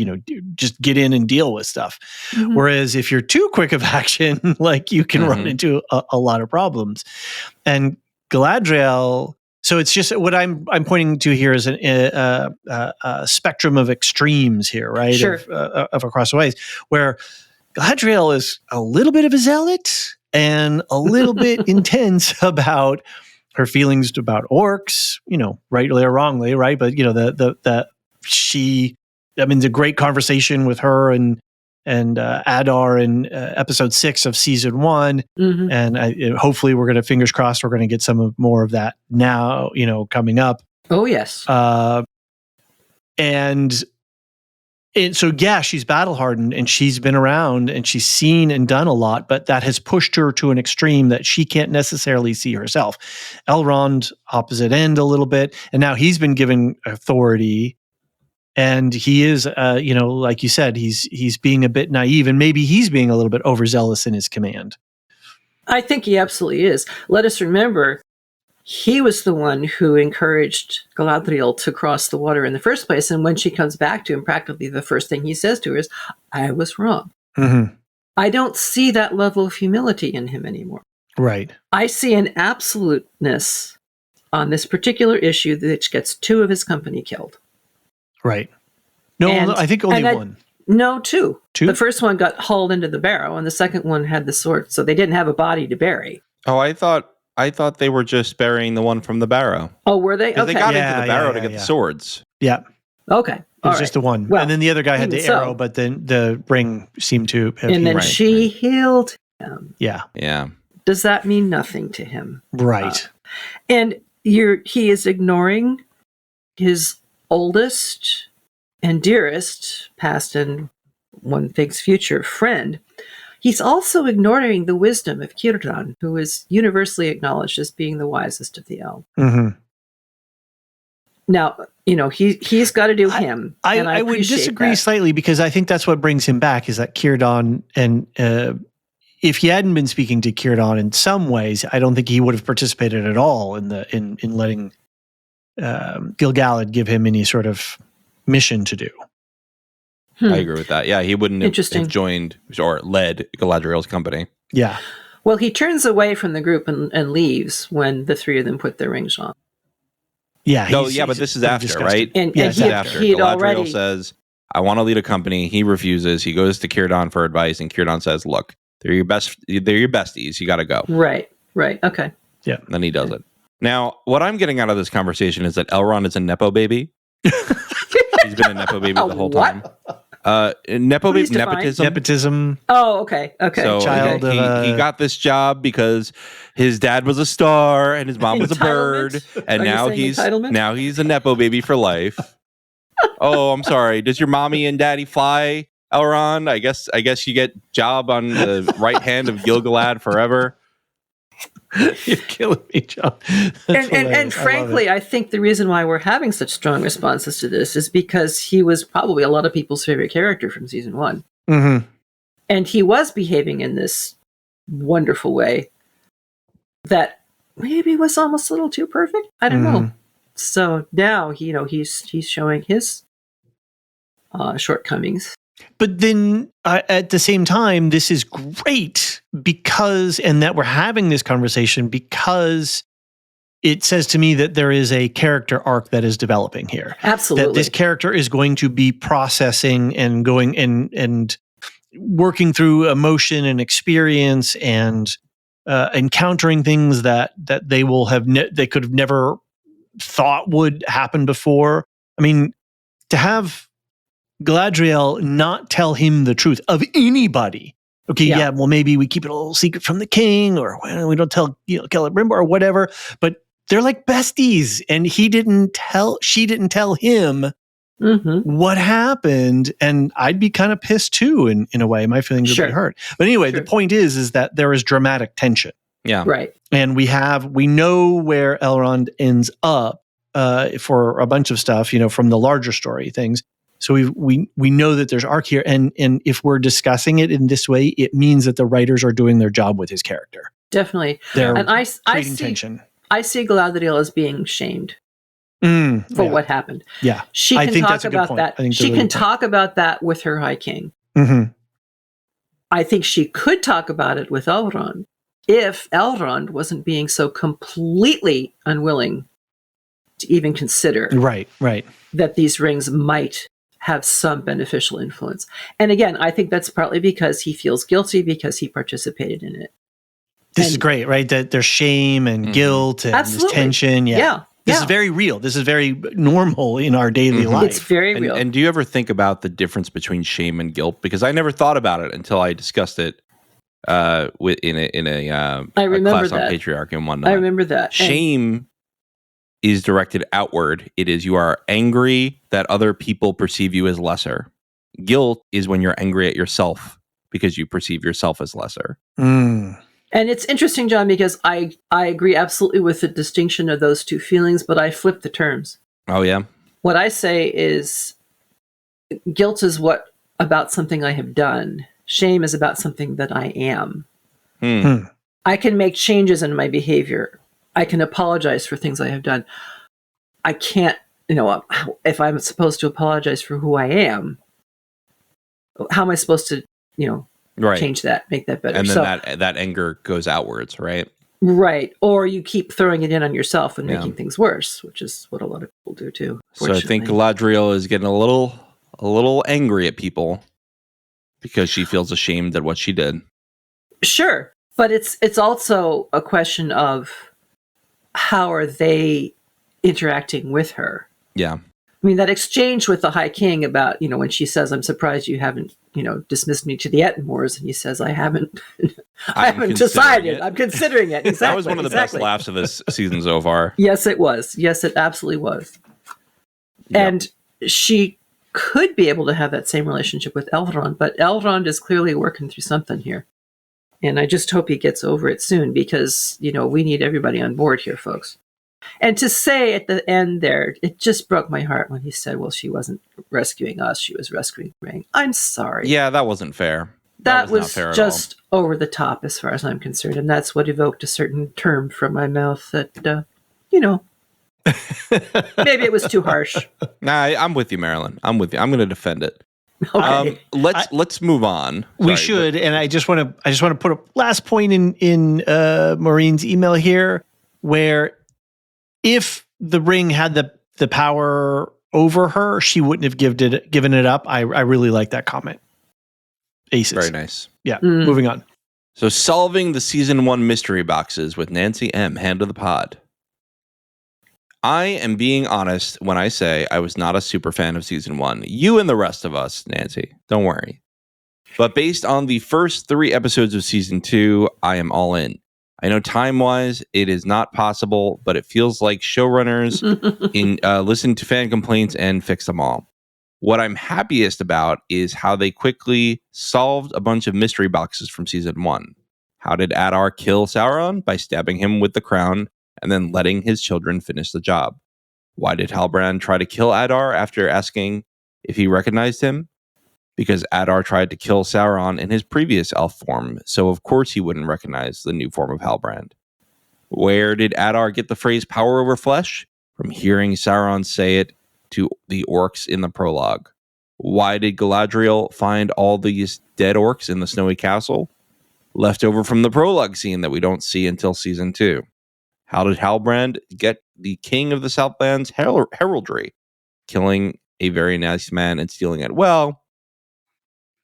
get in and deal with stuff. Mm-hmm. Whereas if you're too quick of action, you can run into a lot of problems. And Galadriel, so it's just what I'm pointing to here is a spectrum of extremes here, right? Sure. Of across the ways, where Galadriel is a little bit of a zealot and a little bit intense about her feelings about orcs, rightly or wrongly, right? But the great conversation with her and Adar in episode 6 of season 1, and hopefully we're going to, fingers crossed, we're going to get more of that now, coming up. Oh yes. And so, she's battle hardened and she's been around and she's seen and done a lot, but that has pushed her to an extreme that she can't necessarily see herself. Elrond, opposite end a little bit. And now he's been given authority and he is, like you said, he's being a bit naive and maybe he's being a little bit overzealous in his command. I think he absolutely is. Let us remember, he was the one who encouraged Galadriel to cross the water in the first place. And when she comes back to him, practically the first thing he says to her is, "I was wrong." Mm-hmm. I don't see that level of humility in him anymore. Right. I see an absoluteness on this particular issue that gets 2 of his company killed. Right. No, I think only one. No, 2. 2? The first one got hauled into the barrow and the second one had the sword. So they didn't have a body to bury. Oh, I thought they were just burying the one from the barrow. Oh, were they? Because they got into the barrow to get the swords. Yeah. Okay. It was just the one. Well, and then the other guy had the arrow, but then the ring seemed to have And then she healed him. Yeah. Yeah. Does that mean nothing to him? Right. And he is ignoring his oldest and dearest, past and one thinks future, friend. He's also ignoring the wisdom of Círdan, who is universally acknowledged as being the wisest of the elves. Mm-hmm. Now, he's got to do him. I would disagree slightly, because I think that's what brings him back, is that Círdan, and if he hadn't been speaking to Círdan in some ways, I don't think he would have participated at all in letting Gil-galad give him any sort of mission to do. I agree with that. Yeah, he wouldn't have joined or led Galadriel's company. Yeah. Well, he turns away from the group and leaves when the three of them put their rings on. Yeah. But this is after, right? And this is after. Galadriel says, I want to lead a company. He refuses. He goes to Círdan for advice, and Círdan says, look, they're your besties. You got to go. Right. Okay. Yeah. And then he does it. Now, what I'm getting out of this conversation is that Elrond is a Nepo baby. He's been a Nepo baby the whole time. Nepotism. Oh, okay. So he got this job because his dad was a star and his mom was a bird, and now he's a Nepo baby for life. Oh, I'm sorry. Does your mommy and daddy fly, Elrond? I guess you get job on the right hand of Gil-galad forever. You're killing me, John. And frankly, I think the reason why we're having such strong responses to this is because he was probably a lot of people's favorite character from season 1. Mm-hmm. And he was behaving in this wonderful way that maybe was almost a little too perfect. I don't know. So now, he's showing his shortcomings. But then at the same time, this is great and that we're having this conversation, because it says to me that there is a character arc that is developing here. Absolutely. That this character is going to be processing and going and working through emotion and experience and encountering things that they will have they could have never thought would happen before. I mean, to have Galadriel not tell him the truth of anybody. Okay, yeah, well, maybe we keep it a little secret from the king, or we don't tell Celebrimbor or whatever. But they're like besties, and she didn't tell him what happened, and I'd be kind of pissed too. In a way, my feelings would be hurt. But anyway, the point is that there is dramatic tension. Yeah, right. And we know where Elrond ends up for a bunch of stuff, from the larger story things. So we know that there's arc here, and if we're discussing it in this way, it means that the writers are doing their job with his character. Definitely. And I see Galadriel as being shamed for what happened. Yeah, she can talk about that. She can talk about that with her High King. Mm-hmm. I think she could talk about it with Elrond if Elrond wasn't being so completely unwilling to even consider that these rings might have some beneficial influence. And again, I think that's partly because he feels guilty because he participated in it. This is great, right? That there's shame and guilt and this tension. Yeah. This is very real. This is very normal in our daily life. It's very real. And do you ever think about the difference between shame and guilt? Because I never thought about it until I discussed it in a class on patriarchy and whatnot. I remember that. Shame is directed outward. It is you are angry that other people perceive you as lesser. Guilt is when you're angry at yourself because you perceive yourself as lesser. And it's interesting, John, because I agree absolutely with the distinction of those two feelings, but I flip the terms. Oh, yeah? What I say is guilt is about something I have done. Shame is about something that I am. I can make changes in my behavior. I can apologize for things I have done. I can't, if I'm supposed to apologize for who I am, how am I supposed to, change that, make that better? And then that anger goes outwards, right? Right. Or you keep throwing it in on yourself and making things worse, which is what a lot of people do too. So I think Galadriel is getting a little angry at people because she feels ashamed at what she did. Sure. But it's also a question of how are they interacting with her? Yeah. I mean, that exchange with the High King about, when she says, I'm surprised you haven't, dismissed me to the Ettenmoors. And he says, I haven't decided. I'm considering it. Exactly. That was one of the best laughs of this season so far. Yes, it was. Yes, it absolutely was. Yep. And she could be able to have that same relationship with Elrond, but Elrond is clearly working through something here. And I just hope he gets over it soon because, we need everybody on board here, folks. And to say at the end there, it just broke my heart when he said, well, she wasn't rescuing us, she was rescuing the ring. I'm sorry. Yeah, that wasn't fair. That was not fair just over the top as far as I'm concerned. And that's what evoked a certain term from my mouth that, maybe it was too harsh. Nah, I'm with you, Marilyn. I'm with you. I'm going to defend it. Okay. Let's move on. We should, and I just want to put a last point in Maureen's email here, where if the ring had the power over her, she wouldn't have given it up. I really like that comment. Aces. Very nice. Yeah. Moving on. So, solving the season 1 mystery boxes with Nancy M. Hand of the pod. I am being honest when I say I was not a super fan of season 1. You and the rest of us, Nancy, don't worry. But based on the first 3 episodes of season 2, I am all in. I know time-wise it is not possible, but it feels like showrunners listen to fan complaints and fix them all. What I'm happiest about is how they quickly solved a bunch of mystery boxes from season 1. How did Adar kill Sauron? By stabbing him with the crown and then letting his children finish the job. Why did Halbrand try to kill Adar after asking if he recognized him? Because Adar tried to kill Sauron in his previous elf form, so of course he wouldn't recognize the new form of Halbrand. Where did Adar get the phrase power over flesh? From hearing Sauron say it to the orcs in the prologue. Why did Galadriel find all these dead orcs in the snowy castle? Left over from the prologue scene that we don't see until season 2. How did Halbrand get the king of the Southlands heraldry? Killing a very nice man and stealing it. Well,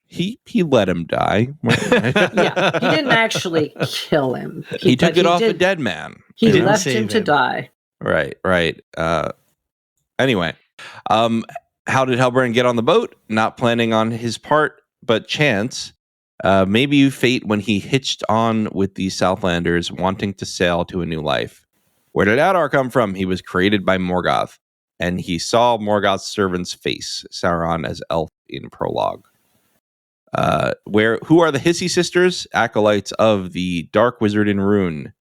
he let him die. Yeah, he didn't actually kill him. He took it off a dead man. He left him to die. Right. Anyway, how did Halbrand get on the boat? Not planning on his part, but chance. Maybe fate when he hitched on with the Southlanders wanting to sail to a new life. Where did Adar come from? He was created by Morgoth, and he saw Morgoth's servant's face, Sauron as elf in prologue. Who are the Hissy sisters? Acolytes of the Dark Wizard in Rune.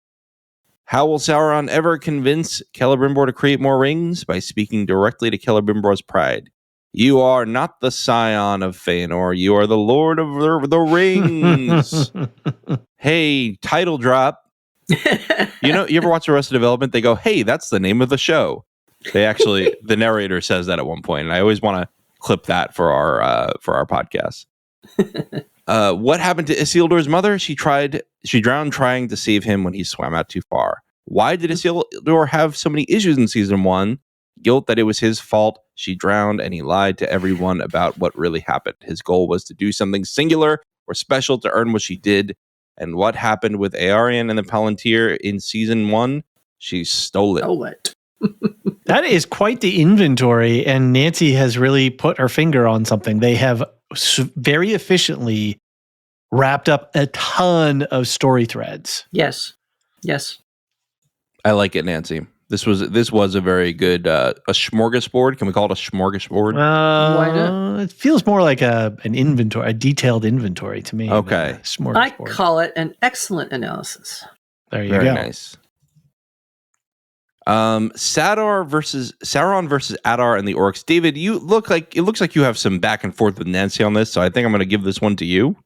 How will Sauron ever convince Celebrimbor to create more rings? By speaking directly to Celebrimbor's pride. You are not the scion of Feanor. You are the Lord of the Rings. Hey, title drop. You ever watch Arrested Development? They go, hey, that's the name of the show. They actually, the narrator says that at one point, and I always want to clip that for our podcast. What happened to Isildur's mother? She drowned trying to save him when he swam out too far. Why did Isildur have so many issues in season 1? Guilt that it was his fault. She drowned and he lied to everyone about what really happened. His goal was to do something singular or special to earn what she did. And what happened with Aerion and the Palantir in season 1? She stole it. That is quite the inventory, and Nancy has really put her finger on something. They have very efficiently wrapped up a ton of story threads. Yes. I like it, Nancy. This was a very good a smorgasbord. Can we call it a smorgasbord? Why not? It feels more like an inventory, a detailed inventory to me. Okay. I call it an excellent analysis. There you very go. Nice. Sauron versus Adar and the orcs. David, it looks like you have some back and forth with Nancy on this, so I think I'm going to give this one to you.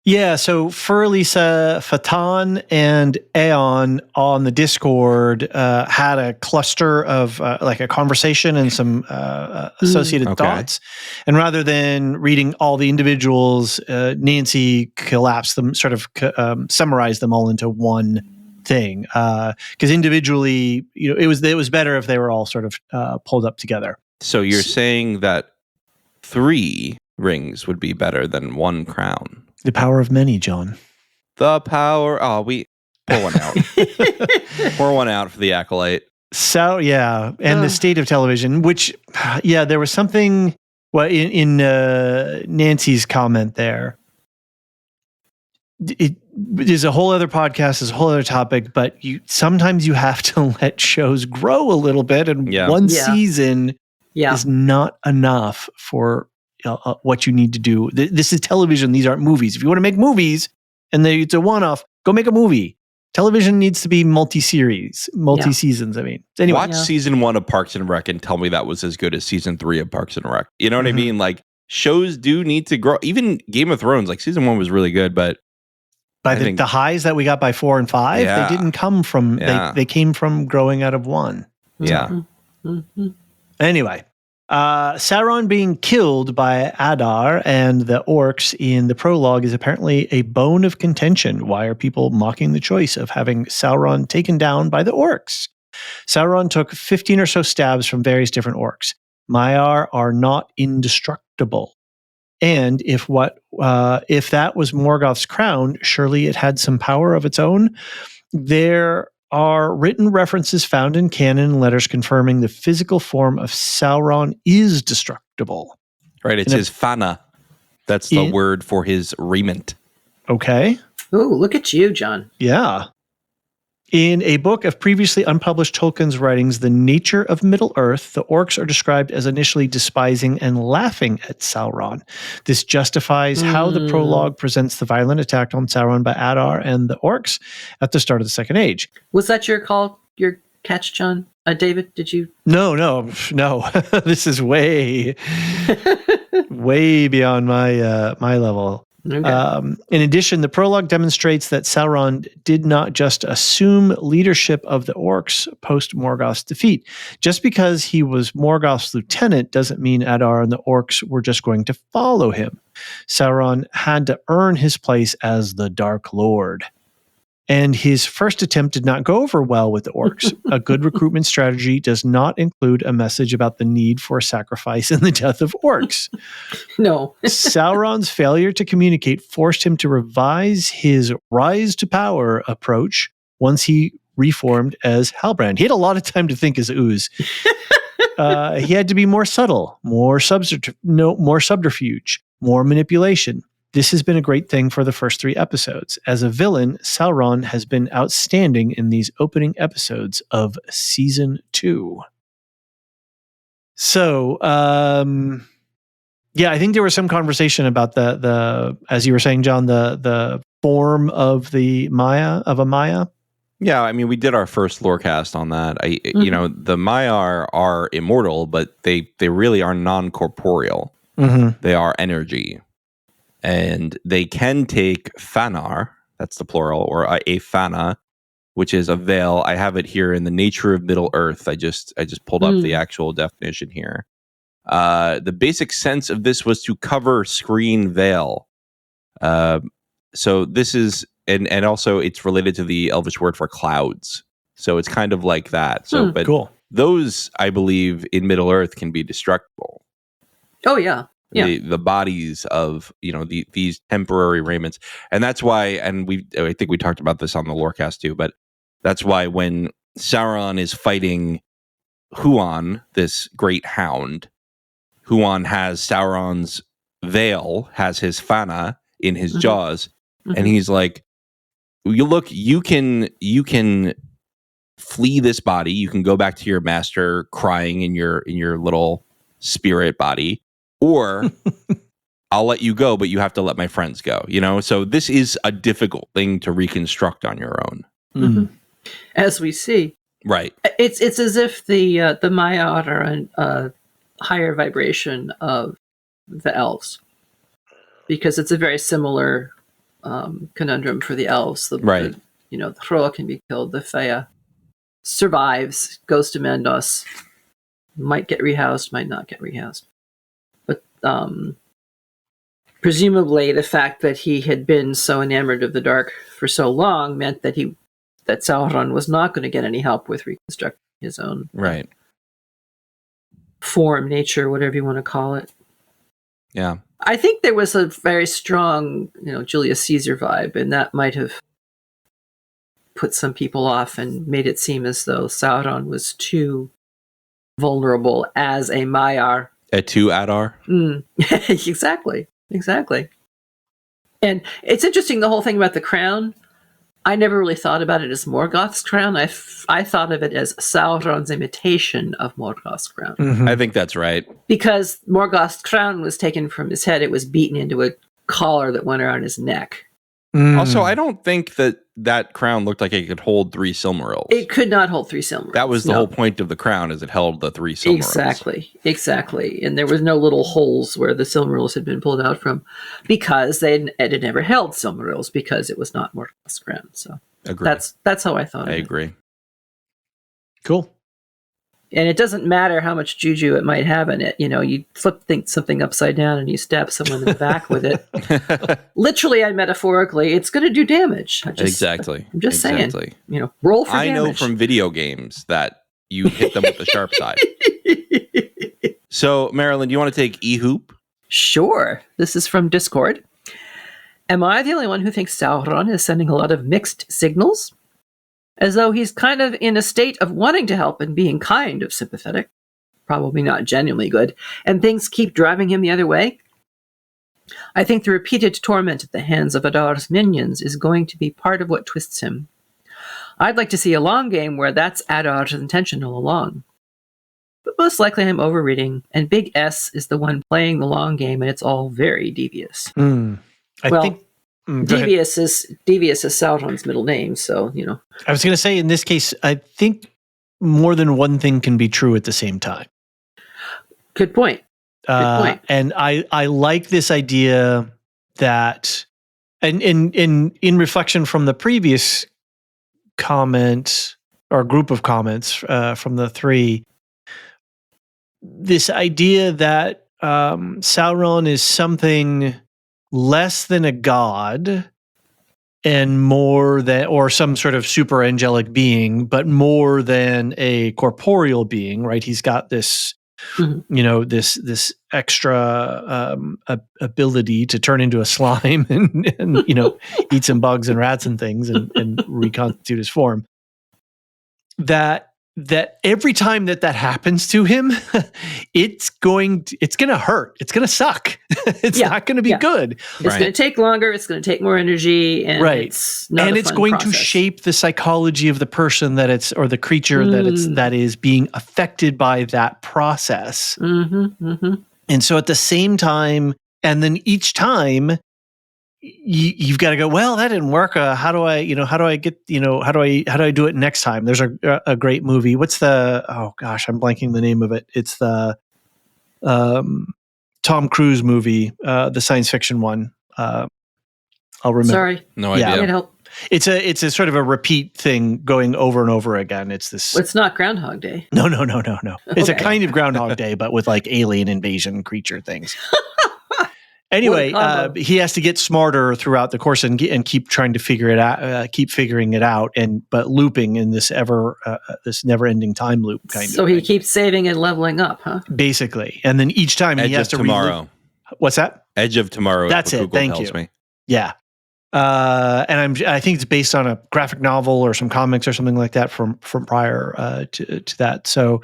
Yeah, so Furlisa, Fatan, and Aeon on the Discord had a cluster of like a conversation and some associated thoughts. And rather than reading all the individuals, Nancy collapsed them, sort of summarized them all into one thing. Because individually, it was better if they were all sort of pulled up together. So you're saying that 3 rings would be better than 1 crown? The power of many, John. The power. Oh, we pour one out. Pour one out for the acolyte. So yeah, and the state of television, which there was something. Well, in Nancy's comment there, it is a whole other podcast, is a whole other topic. But sometimes you have to let shows grow a little bit, and one season is not enough for what you need to do. This is television. These aren't movies. If you want to make movies and it's a one-off, go make a movie. Television needs to be multi-series, multi-seasons. I mean, anyway. Watch season 1 of Parks and Rec and tell me that was as good as season 3 of Parks and Rec. You know what I mean? Like, shows do need to grow. Even Game of Thrones, like season 1 was really good, but by the highs that we got by 4 and 5, they didn't come from, they came from growing out of 1. Yeah. Anyway, Sauron being killed by Adar and the orcs in the prologue is apparently a bone of contention. Why are people mocking the choice of having Sauron taken down by the orcs? Sauron took 15 or so stabs from various different orcs. Maiar are not indestructible. And if that was Morgoth's crown, surely it had some power of its own. There are written references found in canon and letters confirming the physical form of Sauron is destructible. Right, it's his fana. That's the word for his raiment. Okay. Ooh, look at you, John. Yeah. In a book of previously unpublished Tolkien's writings, The Nature of Middle-earth, the orcs are described as initially despising and laughing at Sauron. This justifies how the prologue presents the violent attack on Sauron by Adar and the orcs at the start of the Second Age. Was that your catch, John? David, did you? No. This is way beyond my level. Okay. In addition, the prologue demonstrates that Sauron did not just assume leadership of the orcs post Morgoth's defeat. Just because he was Morgoth's lieutenant doesn't mean Adar and the orcs were just going to follow him. Sauron had to earn his place as the Dark Lord. And his first attempt did not go over well with the orcs. A good recruitment strategy does not include a message about the need for sacrifice and the death of orcs. No. Sauron's failure to communicate forced him to revise his rise to power approach once he reformed as Halbrand. He had a lot of time to think as Ooze. He had to be more subtle, more subterfuge, more manipulation. This has been a great thing for the first 3 episodes. As a villain, Sauron has been outstanding in these opening episodes of season 2. So, I think there was some conversation about the as you were saying, John, the form of a Maya. Yeah, I mean, we did our first lorecast on that. You know, the Maiar are immortal, but they really are non-corporeal. They are energy. And they can take fanar, that's the plural, or a fana, which is a veil. I have it here in The Nature of Middle-earth. I just pulled up the actual definition here. The basic sense of this was to cover, screen, veil. So this is, and also it's related to the Elvish word for clouds. So it's kind of like that. So, but cool. Those, I believe, in Middle-earth can be destructible. Oh, yeah. Yeah. The bodies of, you know, these temporary raiments. And that's why, and I think we talked about this on the Lorecast too, but that's why when Sauron is fighting Huan, this great hound, Huan has Sauron's veil, has his fana in his jaws, and he's like, you can flee this body, you can go back to your master crying in your little spirit body, or I'll let you go, but you have to let my friends go, you know? So this is a difficult thing to reconstruct on your own. As we see. Right. It's as if the Maiar are a higher vibration of the elves. Because it's a very similar conundrum for the elves. The Hroa can be killed, the Fea survives, goes to Mandos, might get rehoused, might not get rehoused. But presumably the fact that he had been so enamored of the dark for so long meant that Sauron was not going to get any help with reconstructing his own form, nature, whatever you want to call it. Yeah. I think there was a very strong, Julius Caesar vibe, and that might have put some people off and made it seem as though Sauron was too vulnerable as a Maiar. To Adar? Exactly. And it's interesting, the whole thing about the crown. I never really thought about it as Morgoth's crown. I thought of it as Sauron's imitation of Morgoth's crown. I think that's right. Because Morgoth's crown was taken from his head. It was beaten into a collar that went around his neck. Also, I don't think that crown looked like it could hold 3 Silmarils. It could not hold 3 Silmarils. That was the whole point of the crown, is it held the 3 Silmarils. Exactly. And there was no little holes where the Silmarils had been pulled out from, because it had never held Silmarils, because it was not Morgoth's crown. So that's how I thought. I agree. Cool. And it doesn't matter how much juju it might have in it. You flip something upside down and you stab someone in the back with it. Literally and metaphorically, it's going to do damage. Exactly. I'm just saying. Roll for damage. I know from video games that you hit them with the sharp side. So, Marilyn, do you want to take E-Hoop? Sure. This is from Discord. Am I the only one who thinks Sauron is sending a lot of mixed signals? As though he's kind of in a state of wanting to help and being kind of sympathetic, probably not genuinely good, and things keep driving him the other way? I think the repeated torment at the hands of Adar's minions is going to be part of what twists him. I'd like to see a long game where that's Adar's intention all along. But most likely I'm overreading, and Big S is the one playing the long game, and it's all very devious. I think Devious is Sauron's middle name, so I was going to say, in this case, I think more than one thing can be true at the same time. Good point. And I like this idea that, and in reflection from the previous comment or group of comments from the 3, this idea that Sauron is something less than a god and more than, or some sort of super angelic being, but more than a corporeal being, right? He's got this, this extra ability to turn into a slime and eat some bugs and rats and things and reconstitute his form. That every time that happens to him, it's going to hurt. It's going to suck. It's not going to be good. It's going to take longer. It's going to take more energy. And it's not it's going to shape the psychology of the person or the creature that is being affected by that process. And so at the same time, and then each time, you've got to go, well, that didn't work. How do I do it next time? There's a great movie. What's the, oh gosh, I'm blanking the name of it. It's the Tom Cruise movie, the science fiction one. I'll remember. Sorry. No idea. I can help. It's a sort of a repeat thing going over and over again. It's this. It's not Groundhog Day. No. It's a kind of Groundhog Day, but with like alien invasion creature things. Anyway, he has to get smarter throughout the course and keep trying to figure it out, keep figuring it out, but looping in this this never-ending time loop kind of. So he keeps saving and leveling up, huh? Basically, and then each time he has to tomorrow. What's that? Edge of Tomorrow. That's it. Google Thank you. Me. Yeah, and I think it's based on a graphic novel or some comics or something like that from prior to that. So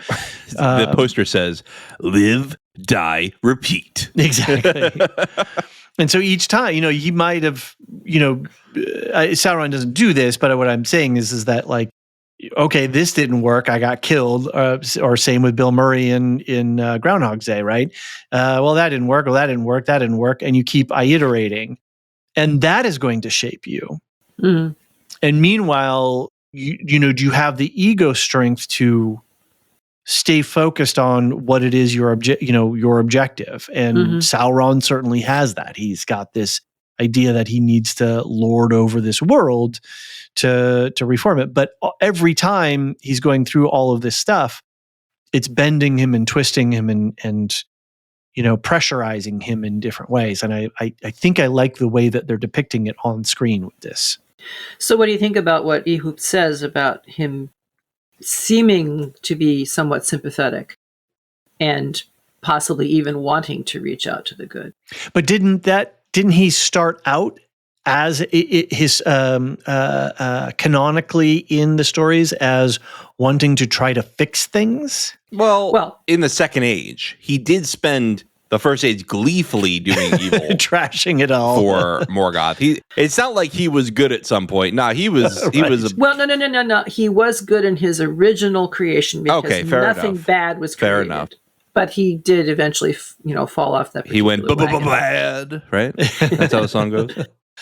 the poster says, "Live, die, repeat." Exactly. And so each time, he might have, Sauron doesn't do this, but what I'm saying is that, like, okay, this didn't work, I got killed, or same with Bill Murray in Groundhog's Day, right? Well, that didn't work. Well, that didn't work. That didn't work. And you keep iterating, and that is going to shape you. Mm-hmm. And meanwhile, do you have the ego strength to stay focused on what it is your objective? And Sauron certainly has that. He's got this idea that he needs to lord over this world to reform it. But every time he's going through all of this stuff, it's bending him and twisting him and pressurizing him in different ways. And I think I like the way that they're depicting it on screen with this. So what do you think about what E-Hoop says about him seeming to be somewhat sympathetic and possibly even wanting to reach out to the good? But didn't he start out as his canonically in the stories as wanting to try to fix things? Well, in the Second Age, he did spend the First Age gleefully doing evil, trashing it all for Morgoth. It's not like he was good at some point. No, he was. Right. He was. No. He was good in his original creation because nothing bad was created. Fair enough. But he did eventually, fall off that. He went bad, right? That's how the song goes.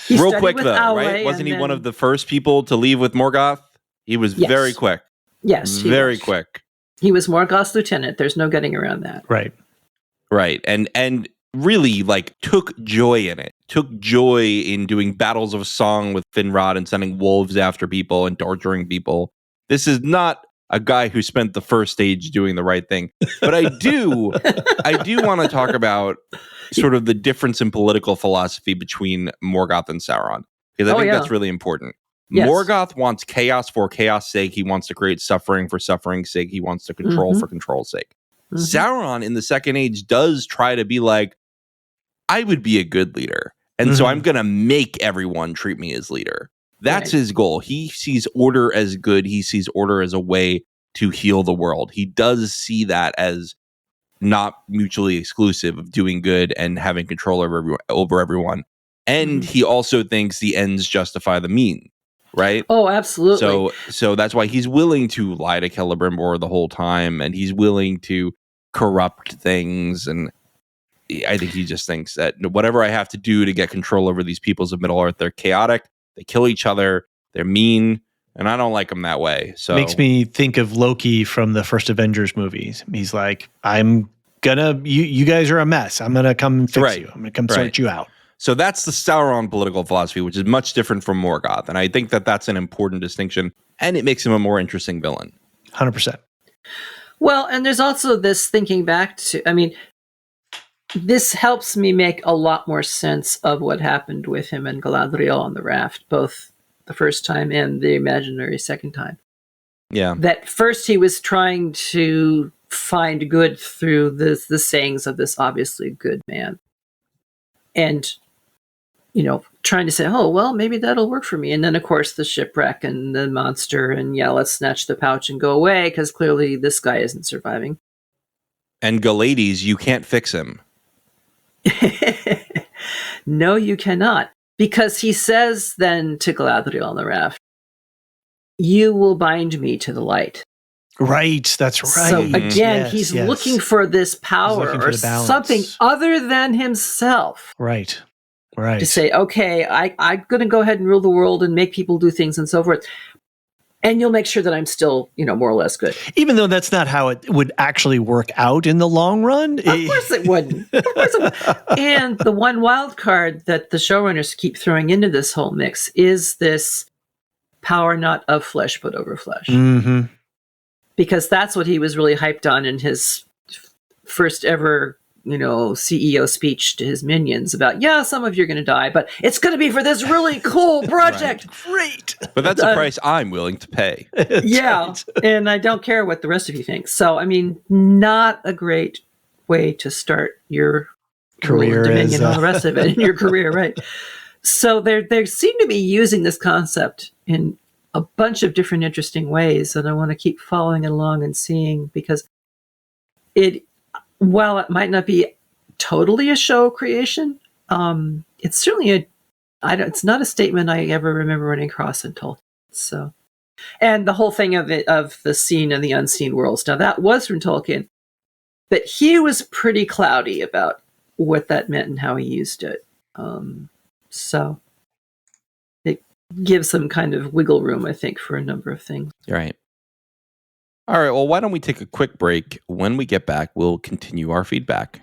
Real quick, though, right? Wasn't he one of the first people to leave with Morgoth? He was very quick. Yes. Very quick. He was Morgoth's lieutenant. There's no getting around that. Right. Right. And really, like, took joy in it. Took joy in doing battles of song with Finrod and sending wolves after people and torturing people. This is not a guy who spent the first stage doing the right thing. But I do want to talk about sort of the difference in political philosophy between Morgoth and Sauron, because I think that's really important. Yes. Morgoth wants chaos for chaos' sake. He wants to create suffering for suffering's sake. He wants to control for control's sake. Sauron in the Second Age does try to be like, I would be a good leader. And so I'm going to make everyone treat me as leader. That's his goal. He sees order as good. He sees order as a way to heal the world. He does see that as not mutually exclusive of doing good and having control over everyone. And he also thinks the ends justify the mean, right? Oh, absolutely. So that's why he's willing to lie to Celebrimbor the whole time, and he's willing to corrupt things. And I think he just thinks that whatever I have to do to get control over these peoples of Middle-earth, they're chaotic, they kill each other, they're mean, and I don't like them that way. So makes me think of Loki from the first Avengers movies. He's like, I'm gonna, you guys are a mess. I'm gonna come fix you. I'm gonna come sort you out. So that's the Sauron political philosophy, which is much different from Morgoth. And I think that that's an important distinction, and it makes him a more interesting villain. 100%. Well, and there's also this thinking back to, I mean, this helps me make a lot more sense of what happened with him and Galadriel on the raft, both the first time and the imaginary second time. Yeah. That first he was trying to find good through the sayings of this obviously good man. And, you know, trying to say, oh, well, maybe that'll work for me. And then, of course, the shipwreck and the monster and, let's snatch the pouch and go away because clearly this guy isn't surviving. And Galades, you can't fix him. No, you cannot. Because he says then to Galadriel on the raft, you will bind me to the light. Right, that's right. So again, he's looking for this power or something other than himself. Right. To say, okay, I'm going to go ahead and rule the world and make people do things and so forth. And you'll make sure that I'm still, more or less good. Even though that's not how it would actually work out in the long run. Of course it wouldn't. Of course it would. And the one wild card that the showrunners keep throwing into this whole mix is this power not of flesh, but over flesh. Mm-hmm. Because that's what he was really hyped on in his first ever, CEO speech to his minions about, some of you are going to die, but it's going to be for this really cool project. Great. But that's a price I'm willing to pay. Right. And I don't care what the rest of you think. So, I mean, not a great way to start your career, dominion and all the rest of it in your career, right? So they seem to be using this concept in a bunch of different interesting ways, and I want to keep following along and seeing, because while it might not be totally a show creation, it's certainly it's not a statement I ever remember running across in Tolkien. So, and the whole thing of the seen and the unseen worlds. Now that was from Tolkien, but he was pretty cloudy about what that meant and how he used it. So it gives some kind of wiggle room, I think, for a number of things. Right. All right, well, why don't we take a quick break? When we get back, we'll continue our feedback.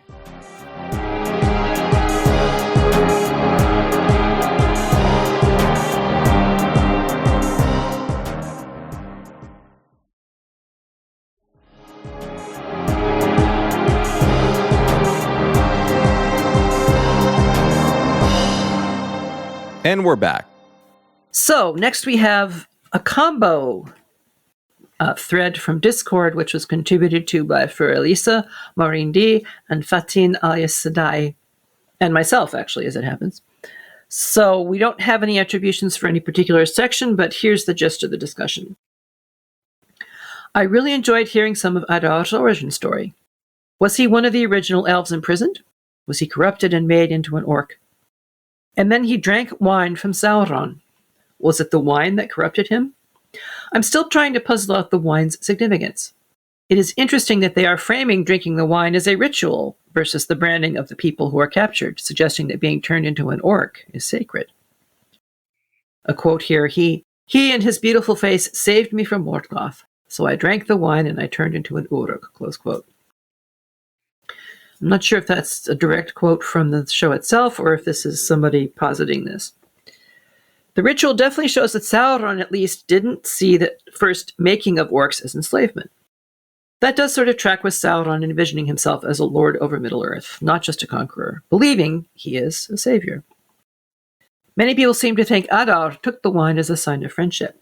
And we're back. So next we have a combo thread from Discord, which was contributed to by Elisa, Maureen D, and Fatin alias Sadai, and myself, actually, as it happens. So we don't have any attributions for any particular section, but here's the gist of the discussion. I really enjoyed hearing some of Adar's origin story. Was he one of the original elves imprisoned? Was he corrupted and made into an orc? And then he drank wine from Sauron. Was it the wine that corrupted him? I'm still trying to puzzle out the wine's significance. It is interesting that they are framing drinking the wine as a ritual versus the branding of the people who are captured, suggesting that being turned into an orc is sacred. a quote here, he and his beautiful face saved me from Morgoth, so I drank the wine and I turned into an Uruk, close quote. I'm not sure if that's a direct quote from the show itself or if this is somebody positing this. The ritual definitely shows that Sauron at least didn't see the first making of orcs as enslavement. That does sort of track with Sauron envisioning himself as a lord over Middle-earth, not just a conqueror, believing he is a savior. Many people seem to think Adar took the wine as a sign of friendship.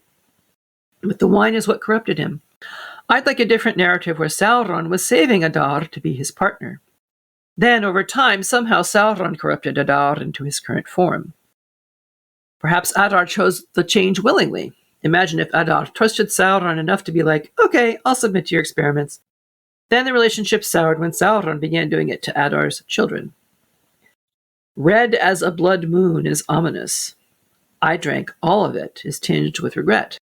But the wine is what corrupted him. I'd like a different narrative where Sauron was saving Adar to be his partner. Then, over time, somehow Sauron corrupted Adar into his current form. Perhaps Adar chose the change willingly. Imagine if Adar trusted Sauron enough to be like, okay, I'll submit to your experiments. Then the relationship soured when Sauron began doing it to Adar's children. Red as a blood moon is ominous. I drank all of it is tinged with regret.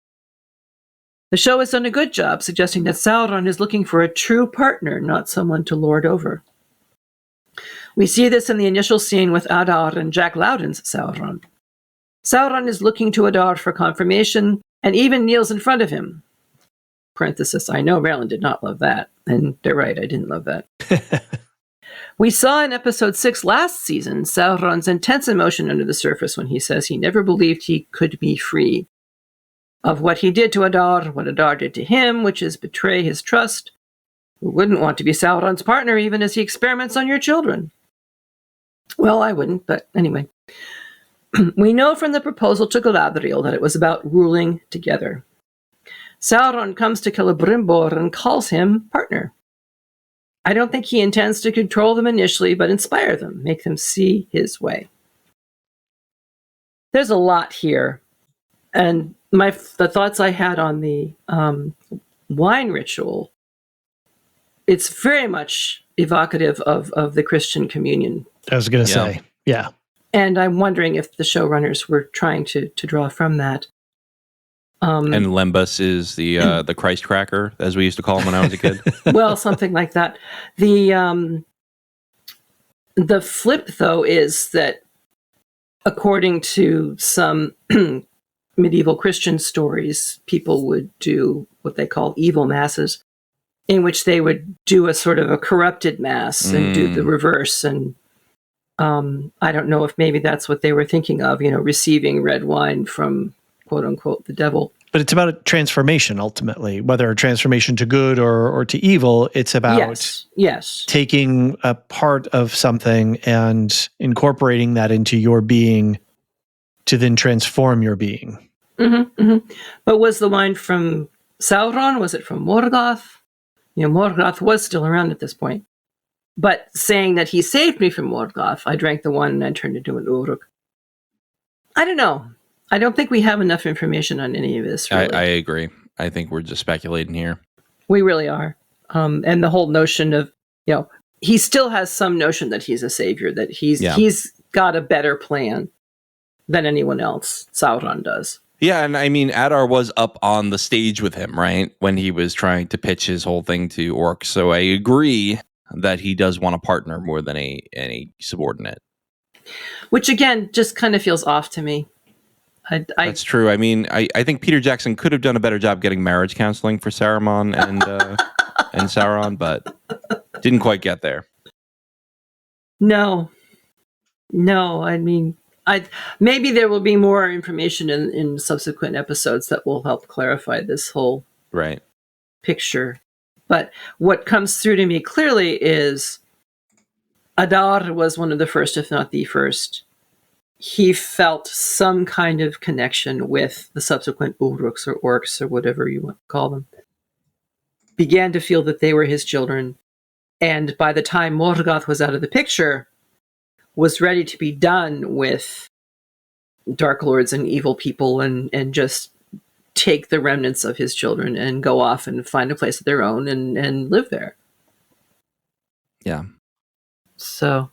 The show has done a good job suggesting that Sauron is looking for a true partner, not someone to lord over. We see this in the initial scene with Adar and Jack Lowden's Sauron. Sauron is looking to Adar for confirmation and even kneels in front of him. Parenthesis, I know Marilyn did not love that. And they're right, I didn't love that. We saw in episode 6 last season Sauron's intense emotion under the surface when he says he never believed he could be free. Of what he did to Adar, what Adar did to him, which is betray his trust. Who wouldn't want to be Sauron's partner even as he experiments on your children? Well, I wouldn't, but anyway. We know from the proposal to Galadriel that it was about ruling together. Sauron comes to Celebrimbor and calls him partner. I don't think he intends to control them initially, but inspire them, make them see his way. There's a lot here. And the thoughts I had on the wine ritual, it's very much evocative of the Christian communion. I was going to say, yeah. And I'm wondering if the showrunners were trying to draw from that. And Lembas is the Christ cracker, as we used to call him when I was a kid. Well, something like that. The flip, though, is that according to some medieval Christian stories, people would do what they call evil masses, in which they would do a sort of a corrupted mass and do the reverse. And I don't know if maybe that's what they were thinking of, receiving red wine from, quote unquote, the devil. But it's about a transformation, ultimately, whether a transformation to good or to evil. It's about yes. taking a part of something and incorporating that into your being to then transform your being. Mm-hmm, mm-hmm. But was the wine from Sauron? Was it from Morgoth? Morgoth was still around at this point. But saying that he saved me from Morgoth, I drank the wine and I turned into an Uruk. I don't know. I don't think we have enough information on any of this, really. I agree. I think we're just speculating here. We really are. And the whole notion of, he still has some notion that he's a savior, that he's got a better plan than anyone else. Sauron does. Yeah, and I mean, Adar was up on the stage with him, right? When he was trying to pitch his whole thing to orcs. So I agree that he does want a partner more than a subordinate. Which, again, just kind of feels off to me. That's true. I mean, I think Peter Jackson could have done a better job getting marriage counseling for Saruman and Sauron, but didn't quite get there. No. I mean, maybe there will be more information in subsequent episodes that will help clarify this whole picture. But what comes through to me clearly is Adar was one of the first, if not the first. He felt some kind of connection with the subsequent Uruks or orcs or whatever you want to call them. Began to feel that they were his children. And by the time Morgoth was out of the picture, was ready to be done with Dark Lords and evil people and just take the remnants of his children and go off and find a place of their own and live there. Yeah. So...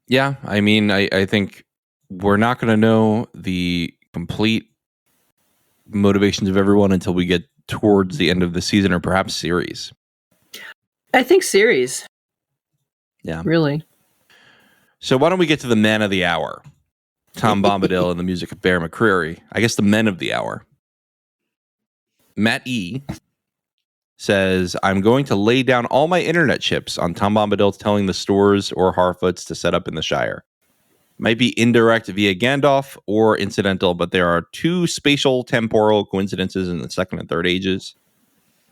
yeah, I mean, I think we're not going to know the complete motivations of everyone until we get towards the end of the season or perhaps series. I think series. Yeah. Really. So why don't we get to the man of the hour? Tom Bombadil and the music of Bear McCreary. I guess the men of the hour. Matt E. says, I'm going to lay down all my internet chips on Tom Bombadil telling the Stores or Harfoots to set up in the Shire. Might be indirect via Gandalf or incidental, but there are two spatial temporal coincidences in the second and third ages.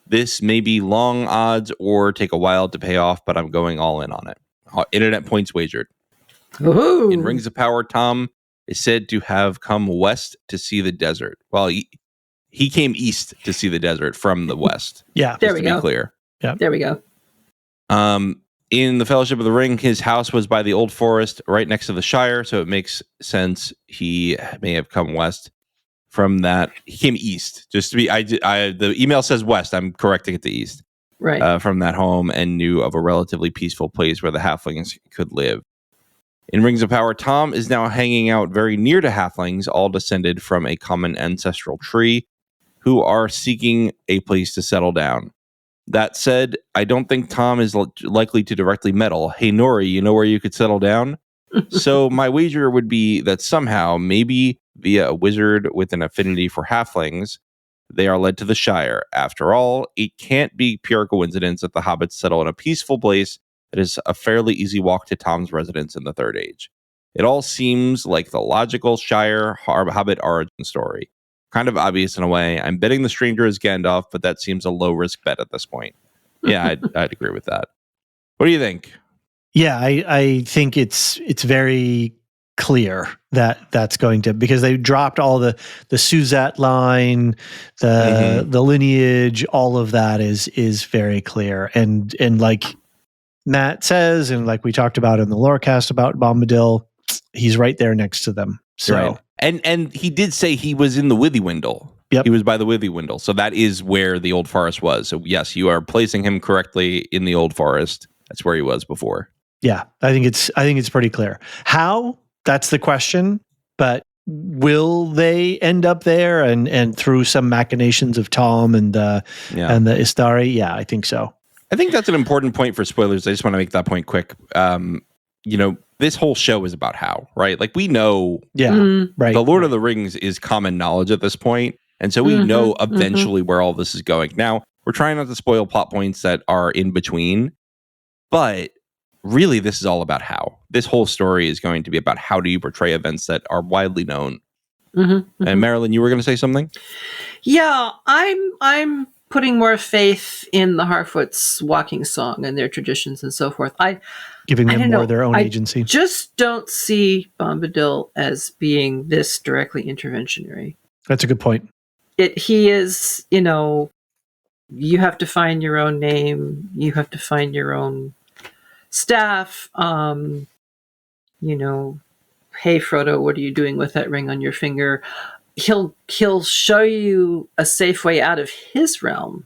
This may be long odds or take a while to pay off, but I'm going all in on it. Internet points wagered. Woohoo. In Rings of Power, Tom is said to have come west to see the desert. Well, he came east to see the desert from the west. Yeah, there we go. To be clear. Yeah, there we go. In the Fellowship of the Ring, his house was by the Old Forest, right next to the Shire, so it makes sense he may have come west from that. He came east, just to be. The email says west. I'm correcting it to east. Right. From that home, and knew of a relatively peaceful place where the halflings could live. In Rings of Power, Tom is now hanging out very near to halflings, all descended from a common ancestral tree, who are seeking a place to settle down. That said, I don't think Tom is likely to directly meddle. Hey, Nori, you know where you could settle down? So my wager would be that somehow, maybe via a wizard with an affinity for halflings, they are led to the Shire. After all, it can't be pure coincidence that the hobbits settle in a peaceful place that is a fairly easy walk to Tom's residence in the Third Age. It all seems like the logical Shire hobbit origin story. Kind of obvious in a way. I'm betting the stranger is Gandalf, but that seems a low-risk bet at this point. Yeah, I'd agree with that. What do you think? Yeah, I think it's very clear that that's going to, because they dropped all the Suzette line, the lineage, all of that is very clear. And like Matt says, and like we talked about in the Lorecast about Bombadil, he's right there next to them. So. Right. And he did say he was in the Withywindle. Yep. He was by the Withywindle. So that is where the Old Forest was. So yes, you are placing him correctly in the Old Forest. That's where he was before. Yeah, I think it's pretty clear. How? That's the question. But will they end up there and through some machinations of Tom and the Istari? Yeah, I think so. I think that's an important point for spoilers. I just want to make that point quick. This whole show is about how, right? Like we know, right. The Lord of the Rings is common knowledge at this point, and so we know eventually where all this is going. Now, we're trying not to spoil plot points that are in between, but really, this is all about how. This whole story is going to be about how do you portray events that are widely known. And Marilyn, you were going to say something? Yeah, I'm putting more faith in the Harfoots' walking song and their traditions and so forth. Giving them more of their own agency. Just don't see Bombadil as being this directly interventionary. That's a good point. He is, you have to find your own name. You have to find your own staff. Hey, Frodo, what are you doing with that ring on your finger? He'll show you a safe way out of his realm.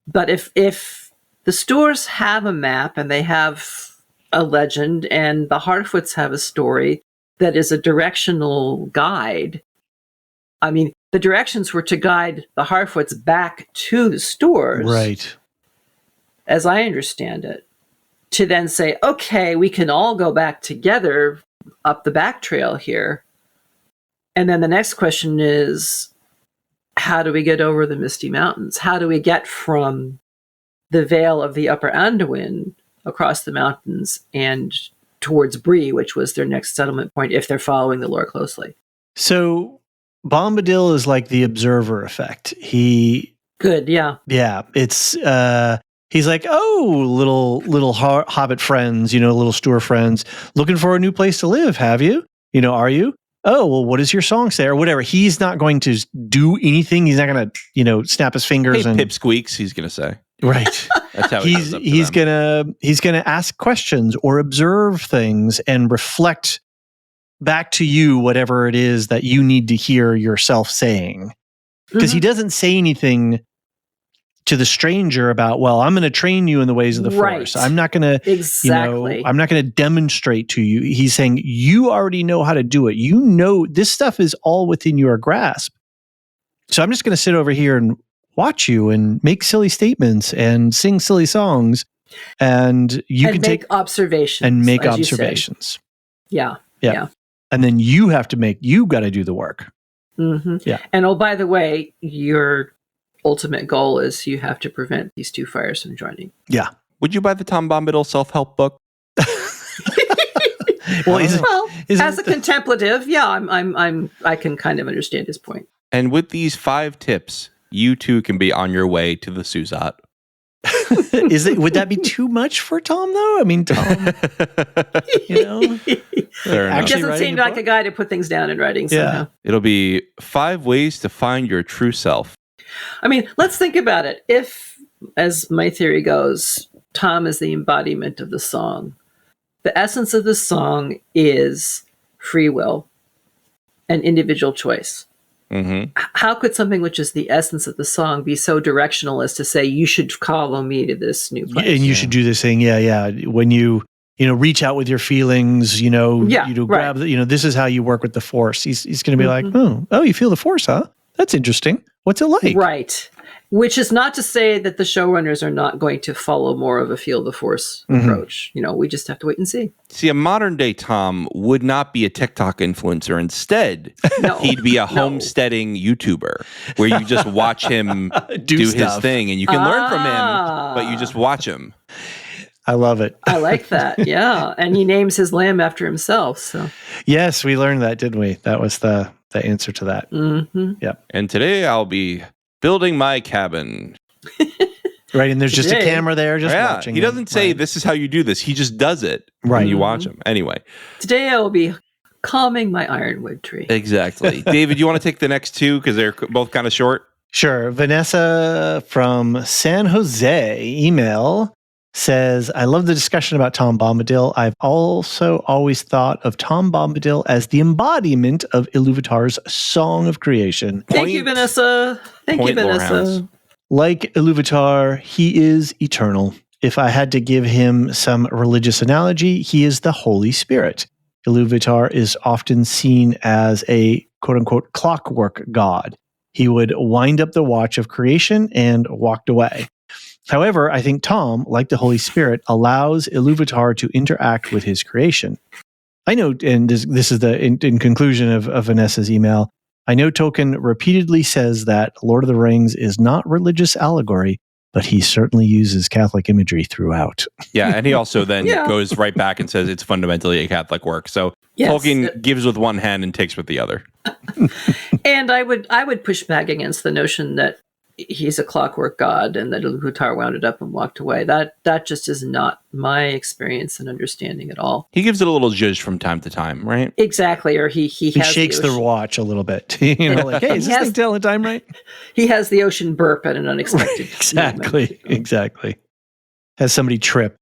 But if the Stores have a map and they have a legend and the Harfoots have a story that is a directional guide, I mean, the directions were to guide the Harfoots back to the Stores. Right. As I understand it. To then say, okay, we can all go back together up the back trail here. And then the next question is, how do we get over the Misty Mountains? How do we get from the Vale of the Upper Anduin across the mountains and towards Bree, which was their next settlement point, if they're following the lore closely? So Bombadil is like the observer effect. Good, yeah. Yeah, it's... he's like, oh, little hobbit friends, little Stoor friends, looking for a new place to live, have you? Are you? Oh, well, what does your song say? Or whatever. He's not going to do anything. He's not going to, snap his fingers. Hey, pipsqueaks, he's going to say. Right. That's how he's going to ask questions or observe things and reflect back to you whatever it is that you need to hear yourself saying. Because he doesn't say anything to the stranger about, well, I'm going to train you in the ways of the Force. I'm not going to, I'm not going to demonstrate to you. He's saying, you already know how to do it. This stuff is all within your grasp. So I'm just going to sit over here and watch you and make silly statements and sing silly songs. And you can take observations. And make observations. Yeah. and then you got to do the work. Mm-hmm. Yeah. And by the way, your ultimate goal is you have to prevent these two fires from joining. Yeah. Would you buy the Tom Bombadil self-help book? As a contemplative, yeah, I can kind of understand his point. And with these 5 tips, you too can be on your way to the Suzat. Would that be too much for Tom though? I mean, Tom, doesn't seem like a guy to put things down in writing. Somehow. It'll be 5 ways to find your true self. I mean, let's think about it. If, as my theory goes, Tom is the embodiment of the song, the essence of the song is free will and individual choice. Mm-hmm. How could something which is the essence of the song be so directional as to say you should follow me to this new place? And you should do this thing. Yeah. When you reach out with your feelings, grab this is how you work with the force. He's going to be like, oh, you feel the force, huh? That's interesting. What's it like? Right. Which is not to say that the showrunners are not going to follow more of a feel the force approach. We just have to wait and see. See, a modern day Tom would not be a TikTok influencer. Instead, he'd be a homesteading YouTuber where you just watch him do his thing and you can learn from him, but you just watch him. I love it. I like that. Yeah. And he names his lamb after himself. So yes, we learned that, didn't we? That was the answer to that. Mm-hmm. Yep. And today I'll be building my cabin. Right, and there's just a camera there just watching. He doesn't say this is how you do this. He just does it. Right. And you watch him. Anyway. Today I will be calming my ironwood tree. Exactly. David, you want to take the next 2 because they're both kind of short? Sure. Vanessa from San Jose email says, I love the discussion about Tom Bombadil. I've also always thought of Tom Bombadil as the embodiment of Iluvatar's Song of Creation. Thank you, Vanessa. Thank you, Vanessa. Lorehounds. Like Iluvatar, he is eternal. If I had to give him some religious analogy, he is the Holy Spirit. Iluvatar is often seen as a quote-unquote clockwork god. He would wind up the watch of creation and walked away. However, I think Tom, like the Holy Spirit, allows Iluvatar to interact with his creation. I know, and this is in conclusion of Vanessa's email, I know Tolkien repeatedly says that Lord of the Rings is not religious allegory, but he certainly uses Catholic imagery throughout. Yeah, and he also then goes right back and says it's fundamentally a Catholic work. So Tolkien gives with one hand and takes with the other. And I would push back against the notion that he's a clockwork god and that Iluvatar wound it up and walked away. That just is not my experience and understanding at all. He gives it a little zhuzh from time to time, right? Exactly. Or he shakes the watch a little bit. Like, hey, is this thing telling time right? He has the ocean burp at an unexpected Exactly. Has somebody trip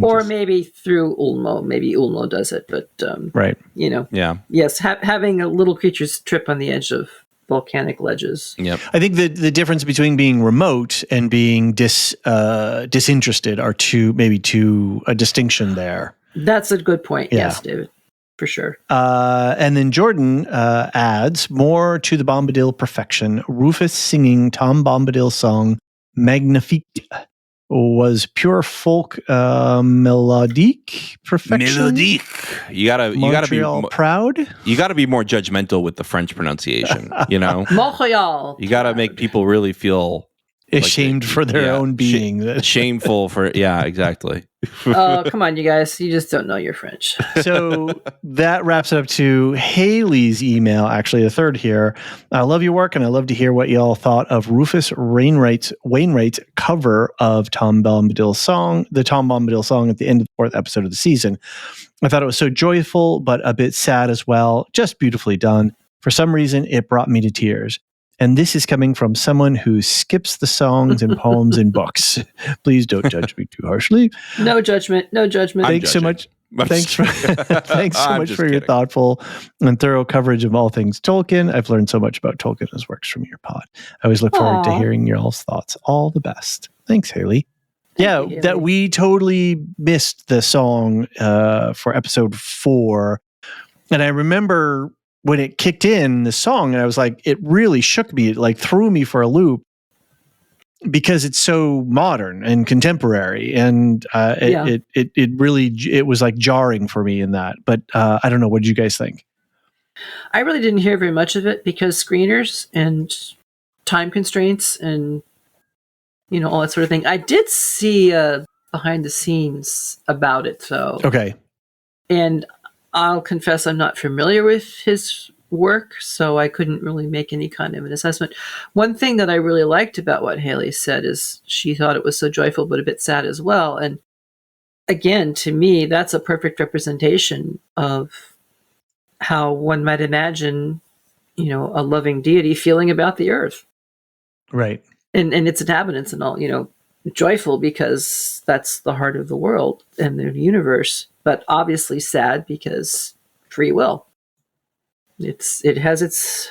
or maybe through Ulmo. Maybe Ulmo does it, but right. Yeah. Yes, having a little creatures trip on the edge of volcanic ledges. Yep. I think the difference between being remote and being disinterested are a distinction there. That's a good point. Yeah. Yes, David, for sure. And then Jordan adds more to the Bombadil perfection. Rufus singing Tom Bombadil's song "Magnifique" was pure folk melodique perfection. Melodique. You gotta be proud. You gotta be more judgmental with the French pronunciation. Montreal. You gotta make people really feel ashamed for their own being. Shameful for exactly. Oh, come on, you guys. You just don't know your French. So that wraps it up to Haley's email, actually, the third here. I love your work, and I love to hear what y'all thought of Rufus Wainwright's cover of Tom Bombadil's song, the Tom Bombadil song at the end of the 4th episode of the season. I thought it was so joyful, but a bit sad as well. Just beautifully done. For some reason, it brought me to tears. And this is coming from someone who skips the songs and poems in books. Please don't judge me too harshly. No judgment. Thanks so much. Thanks so much for your thoughtful and thorough coverage of all things Tolkien. I've learned so much about Tolkien and his works from your pod. I always look forward to hearing your all's thoughts. All the best. Thanks, Haley. Thank you, that we totally missed the song for episode 4. And I remember when it kicked in the song, and I was like, it really shook me. It like threw me for a loop because it's so modern and contemporary, and it was like jarring for me in that. But I don't know. What did you guys think? I really didn't hear very much of it because screeners and time constraints and, all that sort of thing. I did see behind the scenes about it, though. Okay. And I'll confess I'm not familiar with his work, so I couldn't really make any kind of an assessment. One thing that I really liked about what Haley said is she thought it was so joyful but a bit sad as well. And again, to me, that's a perfect representation of how one might imagine, a loving deity feeling about the earth. Right. And its inhabitants and all, joyful because that's the heart of the world and the universe, but obviously sad because free will. It has its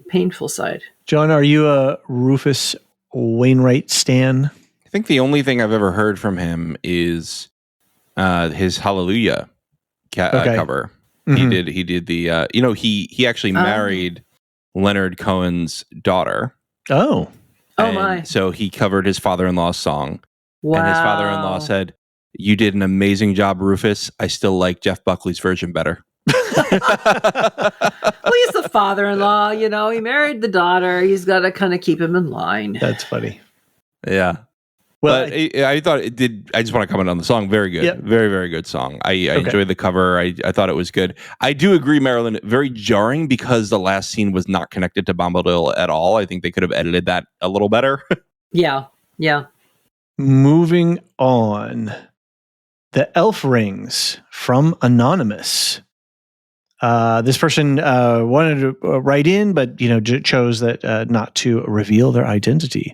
painful side. John, are you a Rufus Wainwright stan? I think the only thing I've ever heard from him is his Hallelujah cover. Mm-hmm. He did the he actually married Leonard Cohen's daughter. Oh my! So he covered his father-in-law's song. Wow. And his father-in-law said, "You did an amazing job, Rufus. I still like Jeff Buckley's version better." Well, he's the father-in-law, he married the daughter. He's got to kind of keep him in line. That's funny. Yeah. Well, but I thought it did. I just want to comment on the song. Very good. Yep. Very, very good song. I enjoyed the cover. I thought it was good. I do agree, Marilyn, very jarring because the last scene was not connected to Bombadil at all. I think they could have edited that a little better. Yeah. Moving on. The elf rings from Anonymous. This person wanted to write in, but chose that not to reveal their identity.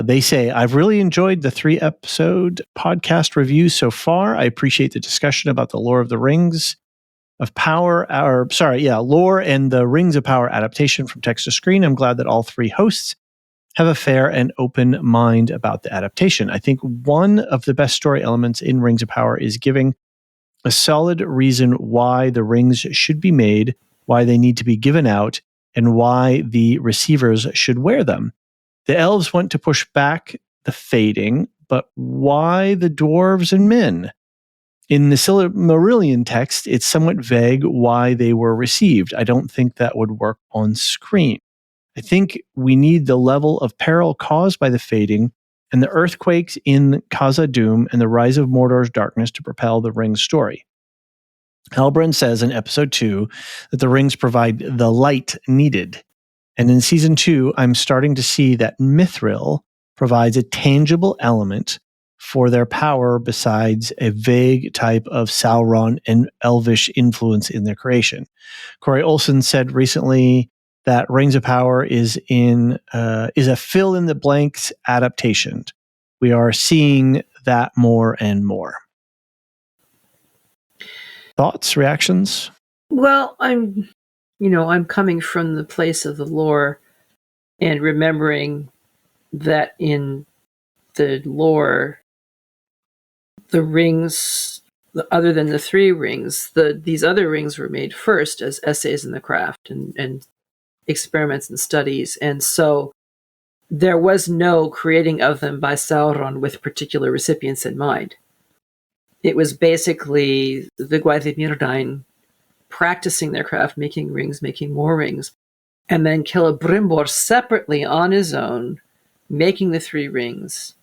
They say, I've really enjoyed the 3-episode podcast review so far. I appreciate the discussion about the lore of the Rings of Power, lore and the Rings of Power adaptation from text to screen. I'm glad that all 3 hosts have a fair and open mind about the adaptation. I think one of the best story elements in Rings of Power is giving a solid reason why the rings should be made, why they need to be given out, and why the receivers should wear them. The elves want to push back the fading, but why the dwarves and men? In the Silmarillion text, it's somewhat vague why they were received. I don't think that would work on screen. I think we need the level of peril caused by the fading and the earthquakes in Khazad-dûm and the rise of Mordor's darkness to propel the ring's story. Elrond says in episode 2 that the rings provide the light needed. And in season 2, I'm starting to see that Mithril provides a tangible element for their power besides a vague type of Sauron and elvish influence in their creation. Corey Olsen said recently that Rings of Power is a fill-in-the-blanks adaptation. We are seeing that more and more. Thoughts, reactions? Well, I'm coming from the place of the lore and remembering that in the lore, the rings, other than the 3 rings, these other rings were made first as essays in the craft and experiments and studies. And so there was no creating of them by Sauron with particular recipients in mind. It was basically the Gwaithir practicing their craft, making rings, making more rings, and then Celebrimbor separately on his own, making the 3 rings.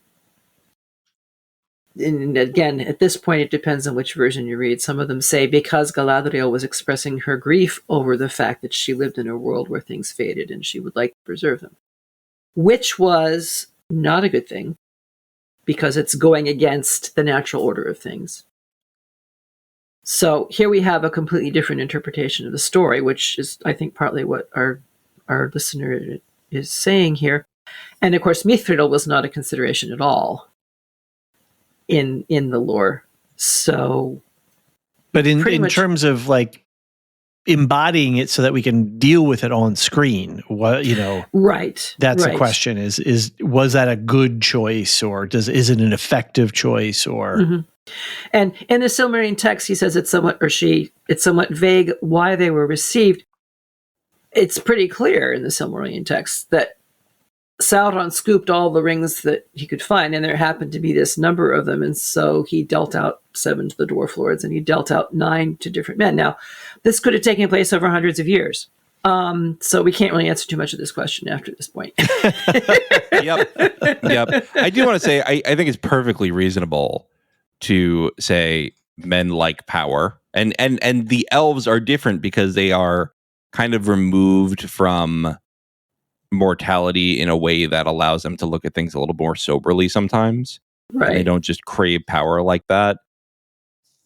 And again, at this point, it depends on which version you read. Some of them say because Galadriel was expressing her grief over the fact that she lived in a world where things faded and she would like to preserve them, which was not a good thing because it's going against the natural order of things. So here we have a completely different interpretation of the story, which is, I think, partly what our listener is saying here. And of course, Mithril was not a consideration at all in the lore. So, but in terms of like embodying it so that we can deal with it on screen, right? That's the question: is was that a good choice, or is it an effective choice, or? Mm-hmm. And in the Silmarillion text, he says it's somewhat vague why they were received. It's pretty clear in the Silmarillion text that Sauron scooped all the rings that he could find, and there happened to be this number of them, and so he dealt out 7 to the Dwarf Lords, and he dealt out 9 to different men. Now, this could have taken place over hundreds of years, so we can't really answer too much of this question after this point. Yep. I do want to say, I think it's perfectly reasonable to say men like power, and the elves are different because they are kind of removed from mortality in a way that allows them to look at things a little more soberly sometimes. Right. And they don't just crave power like that.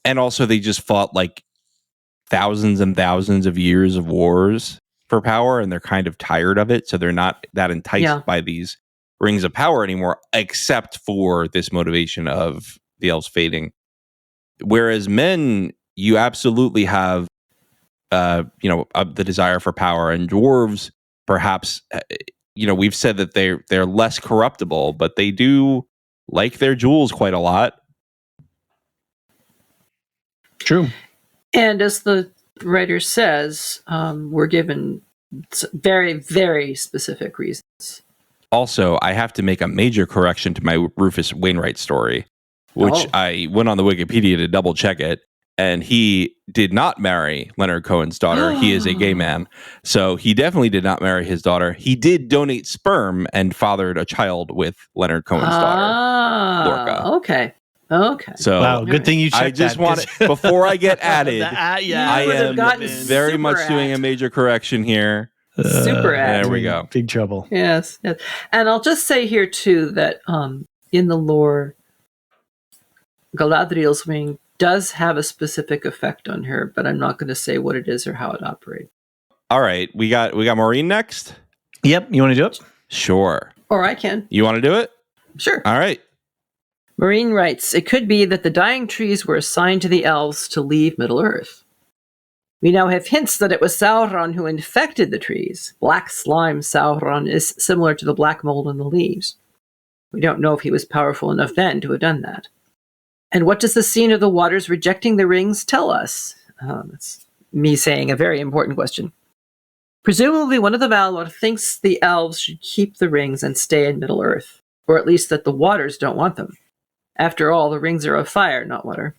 And also they just fought like thousands and thousands of years of wars for power, and they're kind of tired of it. So they're not that enticed by these rings of power anymore, except for this motivation of the elves fading. Whereas men, you absolutely have, the desire for power, and dwarves, perhaps, we've said that they're less corruptible, but they do like their jewels quite a lot. True. And as the writer says, we're given very, very specific reasons. Also, I have to make a major correction to my Rufus Wainwright story, which I went on the Wikipedia to double check it. And he did not marry Leonard Cohen's daughter. He is a gay man. So he definitely did not marry his daughter. He did donate sperm and fathered a child with Leonard Cohen's daughter, Lorca. Okay. So wow, good thing you checked I just that, want to, before I get added, I am very much doing a major correction here. Super add. There we go. Big trouble. Yes. And I'll just say here, too, that in the lore, Galadriel's ring does have a specific effect on her, but I'm not going to say what it is or how it operates. All right, we got Maureen next. Yep, you want to do it? Sure. Or I can. You want to do it? Sure. All right. Maureen writes, it could be that the dying trees were assigned to the elves to leave Middle-earth. We now have hints that it was Sauron who infected the trees. Black slime Sauron is similar to the black mold in the leaves. We don't know if he was powerful enough then to have done that. And what does the scene of the waters rejecting the rings tell us? That's me saying a very important question. Presumably one of the Valar thinks the elves should keep the rings and stay in Middle-earth, or at least that the waters don't want them. After all, the rings are of fire, not water.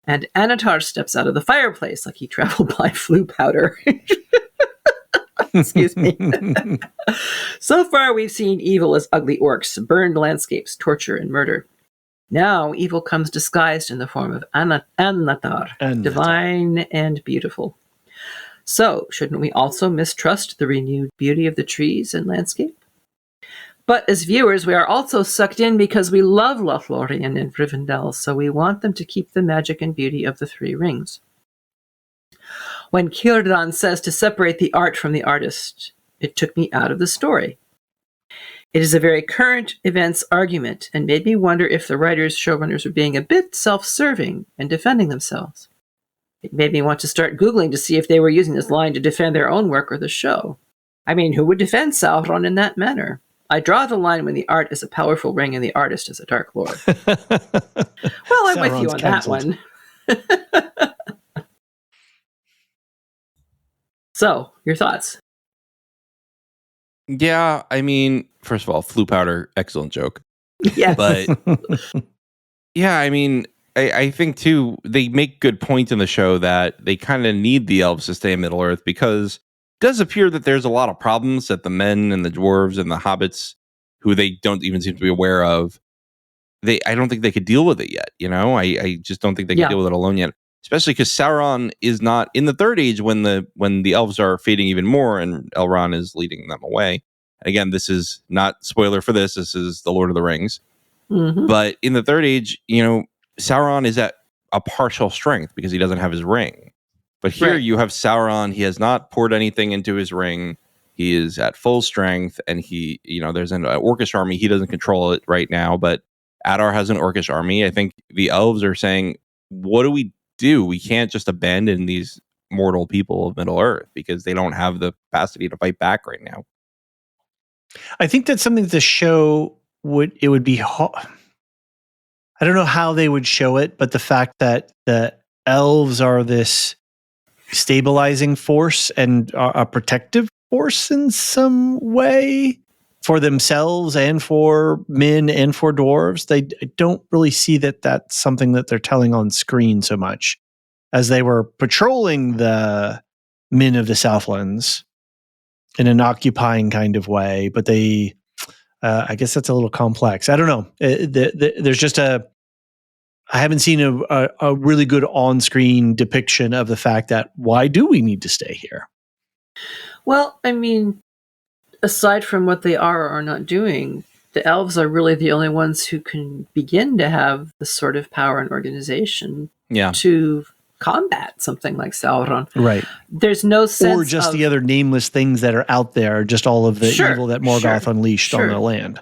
And Anatar steps out of the fireplace like he traveled by flue powder. Excuse me. So far, we've seen evil as ugly orcs, burned landscapes, torture, and murder. Now, evil comes disguised in the form of Anatar, divine and beautiful. So, shouldn't we also mistrust the renewed beauty of the trees and landscape? But as viewers, we are also sucked in because we love Lothlorien and Rivendell, so we want them to keep the magic and beauty of the three rings. When Círdan says to separate the art from the artist, it took me out of the story. It is a very current events argument and made me wonder if the writers, showrunners were being a bit self-serving and defending themselves. It made me want to start Googling to see if they were using this line to defend their own work or the show. I mean, who would defend Sauron in that manner? I draw the line when the art is a powerful ring and the artist is a dark lord. Well, I'm with you on canceled. that one. So, your thoughts? Yeah, I mean, first of all, flue powder, excellent joke. Yes. But yeah, I mean, I think too, they make good points in the show that they kind of need the elves to stay in Middle Earth because it does appear that there's a lot of problems that the men and the dwarves and the hobbits, who they don't even seem to be aware of, I don't think they could deal with it yet. I just don't think they can deal with it alone yet. Especially because Sauron is not in the Third Age when the elves are fading even more and Elrond is leading them away. And again, this is not spoiler for this. This is the Lord of the Rings. Mm-hmm. But in the Third Age, Sauron is at a partial strength because he doesn't have his ring. But here you have Sauron. He has not poured anything into his ring. He is at full strength, and there's an orcish army. He doesn't control it right now, but Adar has an orcish army. I think the elves are saying, what do? We can't just abandon these mortal people of Middle Earth because they don't have the capacity to fight back right now. I think that's something that the show would be. I don't know how they would show it, but the fact that the elves are this stabilizing force and a protective force in some way for themselves and for men and for dwarves. I don't really see that that's something that they're telling on screen so much as they were patrolling the men of the Southlands in an occupying kind of way. But they, I guess that's a little complex. I don't know. There's just I haven't seen a really good on-screen depiction of the fact that why do we need to stay here? Well, I mean, aside from what they are or are not doing, the elves are really the only ones who can begin to have the sort of power and organization to combat something like Sauron. Right. There's no sense or just the other nameless things that are out there, just all of the evil that Morgoth unleashed on the land.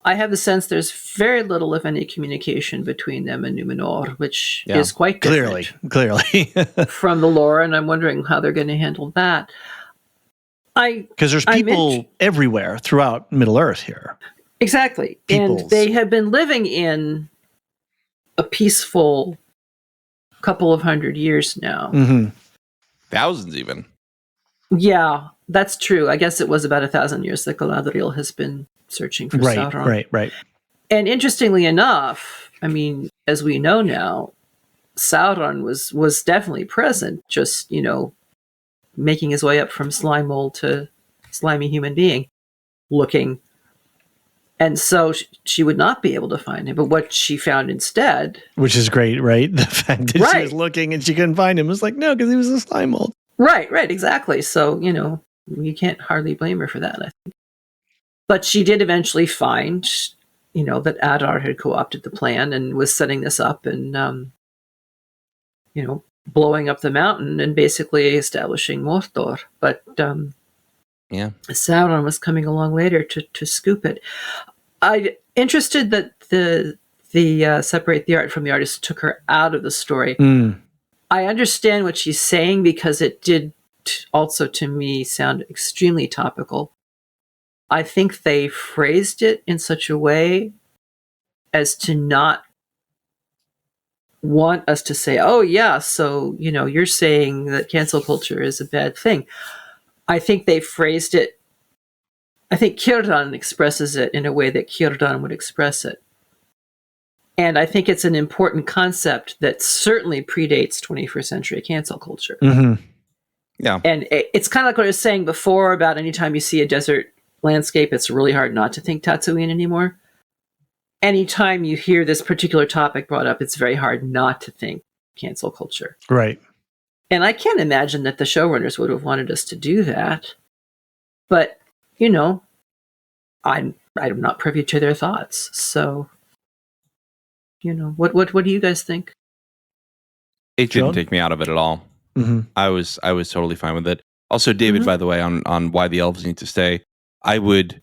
I have the sense there's very little, if any, communication between them and Numenor, which is quite different. Clearly. from the lore, and I'm wondering how they're going to handle that. Because there's people everywhere throughout Middle-earth here. Exactly. Peoples. And they have been living in a peaceful couple of 100 years now. Mm-hmm. Thousands even. Yeah, that's true. I guess it was about 1,000 years that Galadriel has been searching for Sauron. Right. And interestingly enough, I mean, as we know now, Sauron was definitely present, just, making his way up from slime mold to slimy human being looking. And so she would not be able to find him. But what she found instead... Which is great, right? The fact that she was looking and she couldn't find him was like, no, because he was a slime mold. Right, exactly. So, you can't hardly blame her for that, I think. But she did eventually find, that Adar had co-opted the plan and was setting this up and, blowing up the mountain and basically establishing Mordor. But Sauron was coming along later to scoop it. I'm interested that the separate the art from the artist took her out of the story. I understand what she's saying because it did also to me sound extremely topical. I think they phrased it in such a way as to not want us to say, oh yeah, so, you're saying that cancel culture is a bad thing. I think they phrased it, I think Círdan expresses it in a way that Círdan would express it. And I think it's an important concept that certainly predates 21st century cancel culture. Mm-hmm. Yeah. And it's kind of like what I was saying before about anytime you see a desert landscape, it's really hard not to think Tatooine anymore. Anytime you hear this particular topic brought up, it's very hard not to think cancel culture. Right. And I can't imagine that the showrunners would have wanted us to do that. But, I'm not privy to their thoughts. So, what do you guys think? It didn't take me out of it at all. Mm-hmm. I was totally fine with it. Also, David, by the way, on why the elves need to stay, I would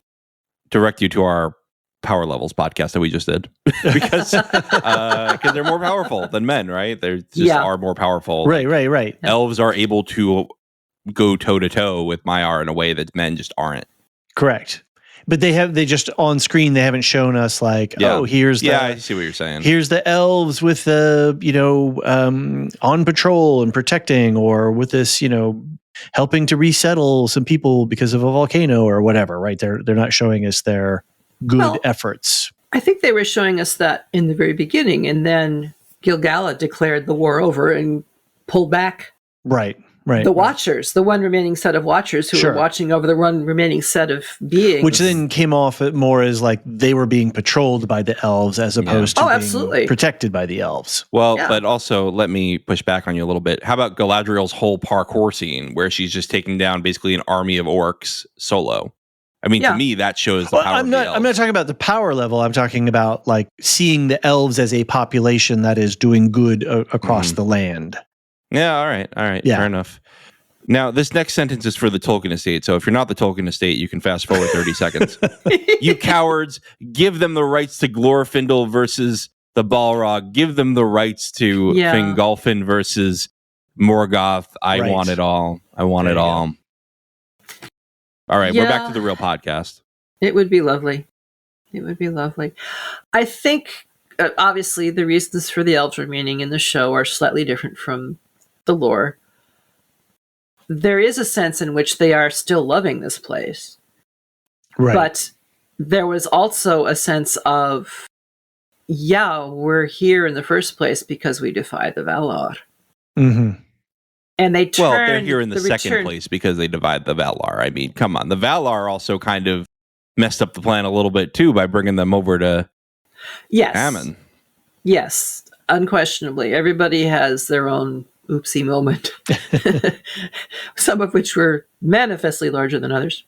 direct you to our Power Levels podcast that we just did because they're more powerful than men, right? They just are more powerful. Right. Elves are able to go toe to toe with Maiar in a way that men just aren't. Correct. But they just on screen, they haven't shown us here's I see what you're saying. Here's the elves with the, on patrol and protecting, or with this, helping to resettle some people because of a volcano or whatever, right? They're not showing us their good efforts. I think they were showing us that in the very beginning, and then Gil-galad declared the war over and pulled back. Right. The Watchers, the one remaining set of Watchers who were watching over the one remaining set of beings. Which then came off more as like they were being patrolled by the elves as opposed to being protected by the elves. Well, but also let me push back on you a little bit. How about Galadriel's whole parkour scene where she's just taking down basically an army of orcs solo? I mean, to me, that shows the power of the elves. I'm not talking about the power level. I'm talking about like seeing the elves as a population that is doing good across the land. Yeah, all right. Yeah. Fair enough. Now, this next sentence is for the Tolkien estate. So if you're not the Tolkien estate, you can fast forward 30 seconds. You cowards, give them the rights to Glorfindel versus the Balrog. Give them the rights to Fingolfin versus Morgoth. I want it all. I want it all. All right, we're back to the real podcast. It would be lovely. I think, obviously, the reasons for the elves remaining in the show are slightly different from the lore. There is a sense in which they are still loving this place. Right. But there was also a sense of, yeah, we're here in the first place because we defied the Valar. Mm-hmm. And they turned. Well, they're here in the second place because they divide the Valar. I mean, come on. The Valar also kind of messed up the plan a little bit, too, by bringing them over to Ammon. Yes, unquestionably. Everybody has their own oopsie moment. Some of which were manifestly larger than others.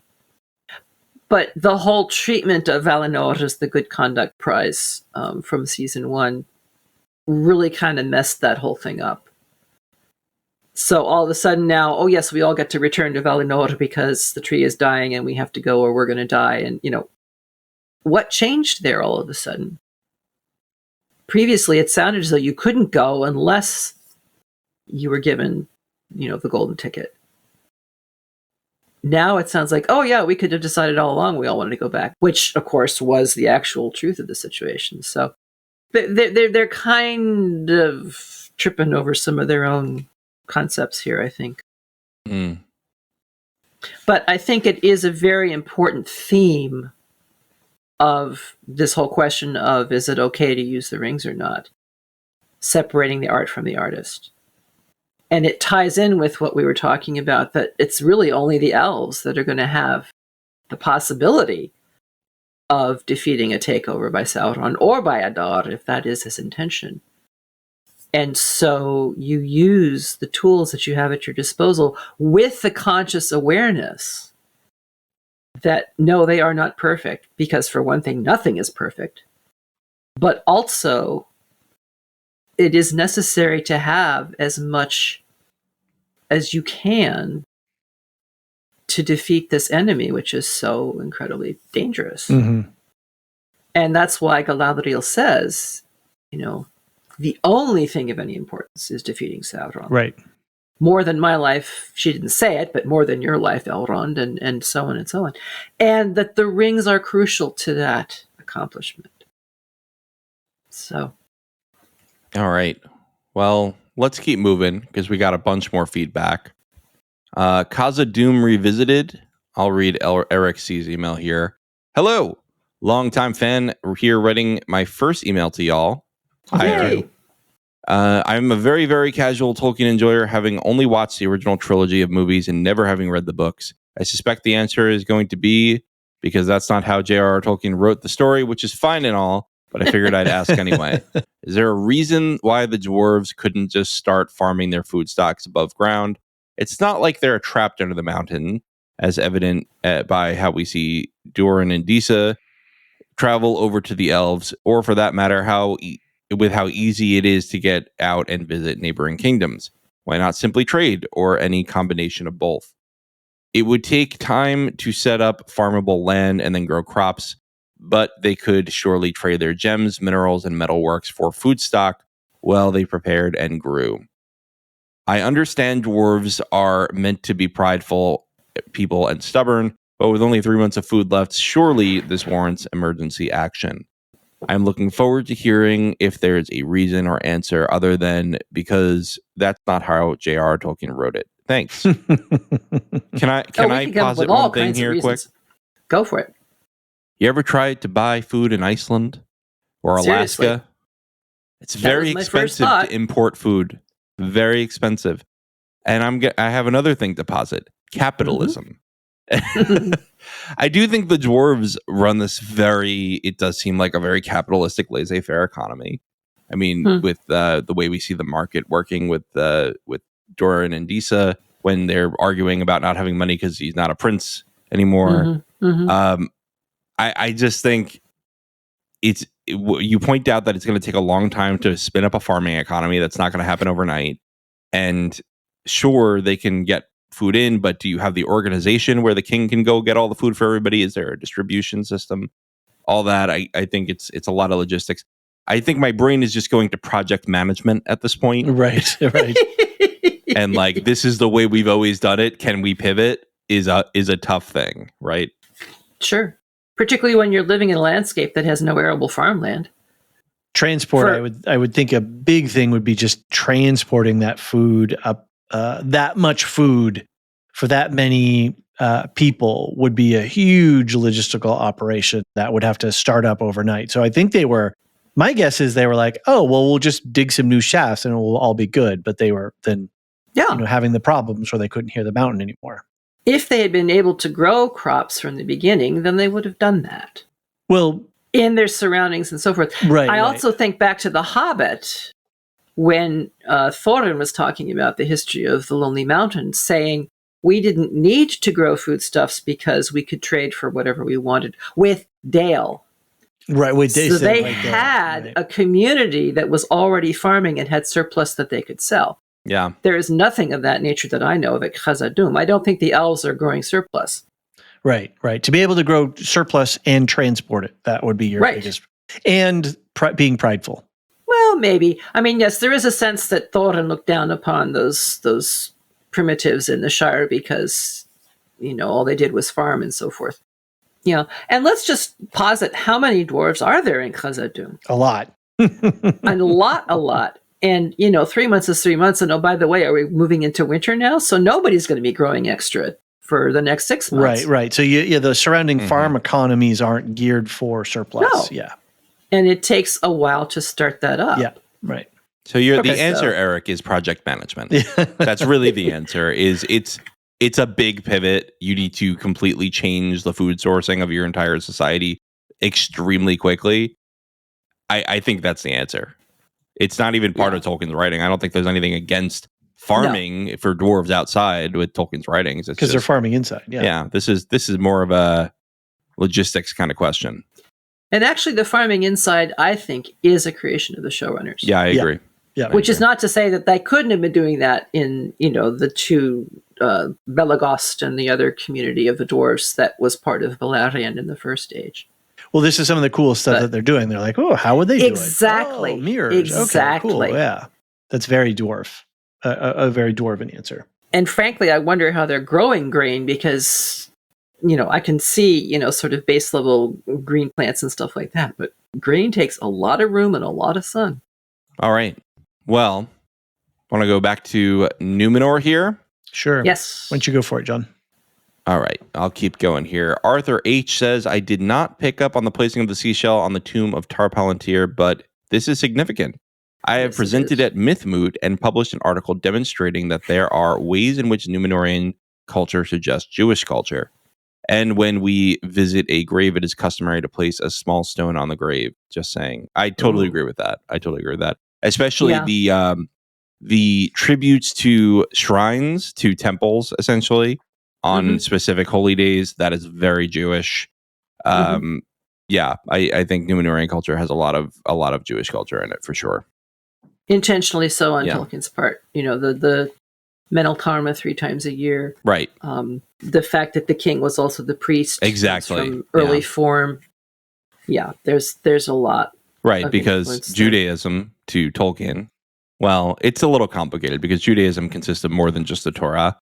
But the whole treatment of Valinor as the Good Conduct Prize from season 1 really kind of messed that whole thing up. So all of a sudden now, oh yes, we all get to return to Valinor because the tree is dying and we have to go or we're going to die. And, what changed there all of a sudden? Previously, it sounded as though you couldn't go unless you were given, the golden ticket. Now it sounds like, oh yeah, we could have decided all along we all wanted to go back, which of course was the actual truth of the situation. So they're kind of tripping over some of their own concepts here, I think. Mm. But I think it is a very important theme of this whole question of, is it okay to use the rings or not? Separating the art from the artist. And it ties in with what we were talking about, that it's really only the elves that are going to have the possibility of defeating a takeover by Sauron or by Adar, if that is his intention. And so you use the tools that you have at your disposal with the conscious awareness that, no, they are not perfect, because for one thing, nothing is perfect. But also, it is necessary to have as much as you can to defeat this enemy, which is so incredibly dangerous. Mm-hmm. And that's why Galadriel says, the only thing of any importance is defeating Sauron. Right. More than my life, she didn't say it, but more than your life, Elrond, and so on and so on. And that the rings are crucial to that accomplishment. So. All right. Well, let's keep moving because we got a bunch more feedback. Kaza Doom Revisited. I'll read Eric C's email here. Hello. Longtime fan here writing my first email to y'all. Yay. I'm a very, very casual Tolkien enjoyer, having only watched the original trilogy of movies and never having read the books. I suspect the answer is going to be because that's not how J.R.R. Tolkien wrote the story, which is fine and all, but I figured I'd ask anyway. Is there a reason why the dwarves couldn't just start farming their food stocks above ground? It's not like they're trapped under the mountain, as evident by how we see Durin and Disa travel over to the elves, or for that matter, with how easy it is to get out and visit neighboring kingdoms. Why not simply trade, or any combination of both? It would take time to set up farmable land and then grow crops, but they could surely trade their gems, minerals, and metalworks for food stock while they prepared and grew. I understand dwarves are meant to be prideful people and stubborn, but with only 3 months of food left, surely this warrants emergency action. I'm looking forward to hearing if there's a reason or answer other than because that's not how J.R.R. Tolkien wrote it. Thanks. Can I posit one thing here quick? Go for it. You ever tried to buy food in Iceland or Alaska? Seriously? It's very expensive to import food. Very expensive. And I have another thing to posit. Capitalism. Mm-hmm. I do think the dwarves run this it does seem like a very capitalistic, laissez-faire economy. I mean, with the way we see the market working with Durin and Disa when they're arguing about not having money because he's not a prince anymore. Mm-hmm. Mm-hmm. I just think you point out that it's going to take a long time to spin up a farming economy. That's not going to happen overnight. And sure, they can get food in, but do you have the organization where the king can go get all the food for everybody? Is there a distribution system? All that, I think it's a lot of logistics. I think my brain is just going to project management at this point. Right. And like, this is the way we've always done it. Can we pivot? Is a tough thing, right? Sure. Particularly when you're living in a landscape that has no arable farmland. Transport, I would think a big thing would be just transporting that food up, that much food for that many people would be a huge logistical operation that would have to start up overnight. So I think my guess is they were like, oh, well, we'll just dig some new shafts and it will all be good. But they were then having the problems where they couldn't hear the mountain anymore. If they had been able to grow crops from the beginning, then they would have done that. Well, in their surroundings and so forth. Right. I also think back to The Hobbit when Thorin was talking about the history of the Lonely Mountain, saying we didn't need to grow foodstuffs because we could trade for whatever we wanted with Dale. Right. With Dale. So they had a community that was already farming and had surplus that they could sell. Yeah. There is nothing of that nature that I know of at Khazad-dûm. I don't think the elves are growing surplus. Right. To be able to grow surplus and transport it, that would be your biggest. And being prideful. Well, maybe. I mean, yes, there is a sense that Thorin looked down upon those primitives in the Shire because, all they did was farm and so forth. And let's just posit, how many dwarves are there in Khazad-dûm? A lot. A lot. And, 3 months is 3 months. And, oh, by the way, are we moving into winter now? So nobody's going to be growing extra for the next 6 months. Right. So the surrounding farm economies aren't geared for surplus. No. Yeah. And it takes a while to start that up. Yeah. Right. So the answer, Eric, is project management. That's really the answer. It's a big pivot. You need to completely change the food sourcing of your entire society extremely quickly. I think that's the answer. It's not even part of Tolkien's writing. I don't think there's anything against farming for dwarves outside with Tolkien's writings. Because they're farming inside. Yeah. Yeah. This is more of a logistics kind of question. And actually, the farming inside, I think, is a creation of the showrunners. Yeah, I agree. Yeah. Which is not to say that they couldn't have been doing that in, the two Belagost and the other community of the dwarves that was part of Beleriand in the first age. Well, this is some of the cool stuff that they're doing. They're like, oh, how would they do it? Exactly. Oh, mirrors. Exactly. Okay, cool. Yeah. That's very dwarf. A very dwarven answer. And frankly, I wonder how they're growing grain because, I can see, sort of base level green plants and stuff like that. But grain takes a lot of room and a lot of sun. All right. Well, want to go back to Numenor here? Sure. Yes. Why don't you go for it, John? All right, I'll keep going here. Arthur H. says, I did not pick up on the placing of the seashell on the tomb of Tar Palantir, but this is significant. I have presented at Mythmoot and published an article demonstrating that there are ways in which Numenorean culture suggests Jewish culture. And when we visit a grave, it is customary to place a small stone on the grave. Just saying. I totally agree with that. Especially the tributes to shrines, to temples, essentially, on specific holy days. That is very Jewish. I think Numenorean culture has a lot of Jewish culture in it for sure. Intentionally so on Tolkien's part. The Mental Karma 3 times a year. Right. The fact that the king was also the priest. Exactly. From early form. Yeah, there's a lot. Right, because Judaism to Tolkien, well, it's a little complicated because Judaism consists of more than just the Torah.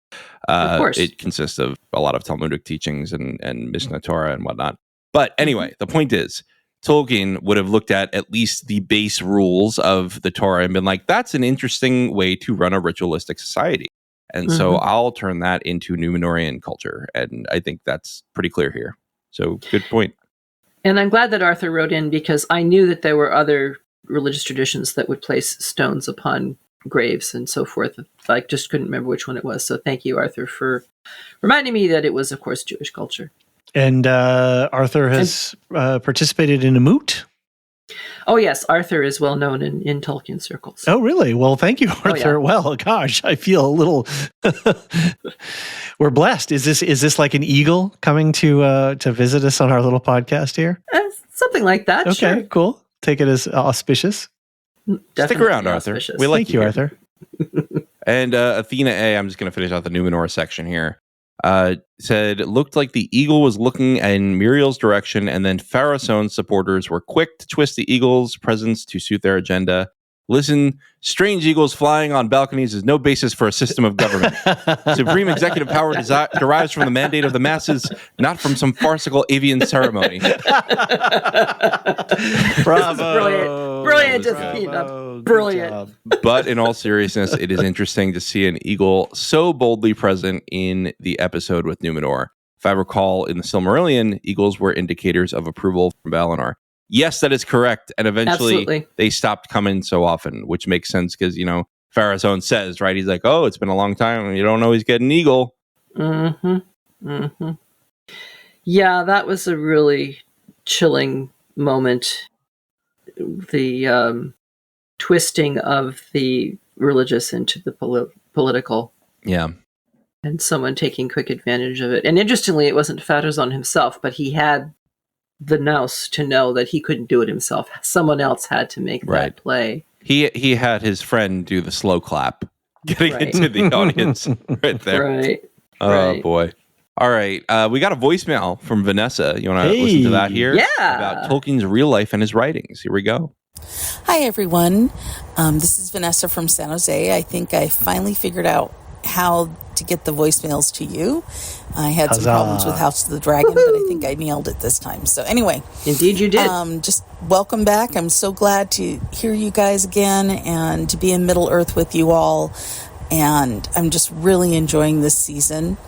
Of course. It consists of a lot of Talmudic teachings and Mishnah Torah and whatnot. But anyway, the point is, Tolkien would have looked at least the base rules of the Torah and been like, that's an interesting way to run a ritualistic society. And so I'll turn that into Numenorean culture. And I think that's pretty clear here. So good point. And I'm glad that Arthur wrote in because I knew that there were other religious traditions that would place stones upon graves and so forth. I just couldn't remember which one it was. So thank you, Arthur, for reminding me that it was, of course, Jewish culture. And Arthur has participated in a moot. Oh, yes. Arthur is well known in Tolkien circles. Oh, really? Well, thank you, Arthur. Oh, yeah. Well, gosh, I feel a little... We're blessed. Is this like an eagle coming to visit us on our little podcast here? Something like that. Okay, sure. Cool. Take it as auspicious. Definitely stick around, Arthur. auspicious. We like Thank you, Arthur. And Athena A, I'm just going to finish out the Numenor section here. Said, it looked like the eagle was looking in Muriel's direction, and then Pharaoh's supporters were quick to twist the eagle's presence to suit their agenda. Listen, strange eagles flying on balconies is no basis for a system of government. Supreme executive power derives from the mandate of the masses, not from some farcical avian ceremony. Bravo. Brilliant. Bravo. Brilliant. But in all seriousness, it is interesting to see an eagle so boldly present in the episode with Numenor. If I recall, in the Silmarillion, eagles were indicators of approval from Valinor. Yes, that is correct. And eventually they stopped coming so often, which makes sense because, Pharazôn says, right? He's like, oh, it's been a long time and you don't always get an eagle. Mm-hmm. Mm-hmm. Yeah, that was a really chilling moment. The twisting of the religious into the political. Yeah. And someone taking quick advantage of it. And interestingly, it wasn't Pharazôn himself, but he had the nous to know that he couldn't do it himself. Someone else had to make that play. He had his friend do the slow clap, getting into the audience right there. Right. Oh, boy. All right. We got a voicemail from Vanessa. You want to listen to that here? Yeah. About Tolkien's real life and his writings. Here we go. Hi, everyone. This is Vanessa from San Jose. I think I finally figured out how to get the voicemails to you. I had some problems with House of the Dragon, but I think I nailed it this time. So anyway. Indeed you did. Just welcome back. I'm so glad to hear you guys again and to be in Middle Earth with you all. And I'm just really enjoying this season.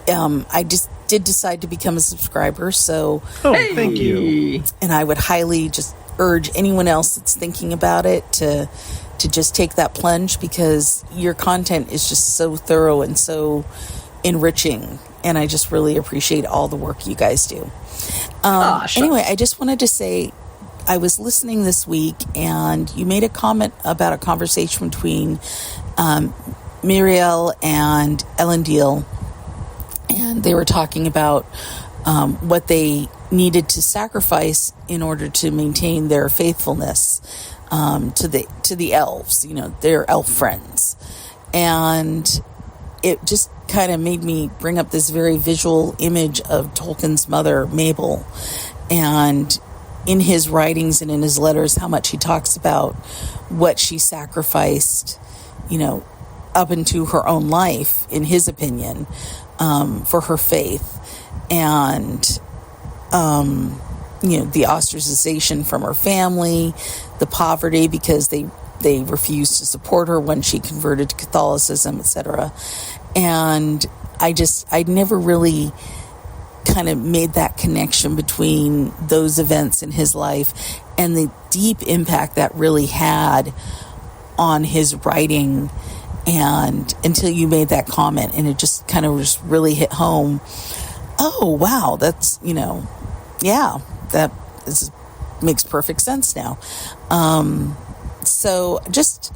I just did decide to become a subscriber, so... Oh, thank you. And I would highly just urge anyone else that's thinking about it to just take that plunge, because your content is just so thorough and so enriching, and I just really appreciate all the work you guys do. Anyway, I just wanted to say, I was listening this week, and you made a comment about a conversation between Miriel and Elendil, and they were talking about what they needed to sacrifice in order to maintain their faithfulness to the elves, their elf friends. And it just kind of made me bring up this very visual image of Tolkien's mother, Mabel, and in his writings and in his letters, how much he talks about what she sacrificed, up into her own life, in his opinion, for her faith. And the ostracization from her family, the poverty because they refused to support her when she converted to Catholicism, etc. And I never really kind of made that connection between those events in his life and the deep impact that really had on his writing. And until you made that comment, and it just kind of just really hit home. Oh, wow, that's, that makes perfect sense now. So just,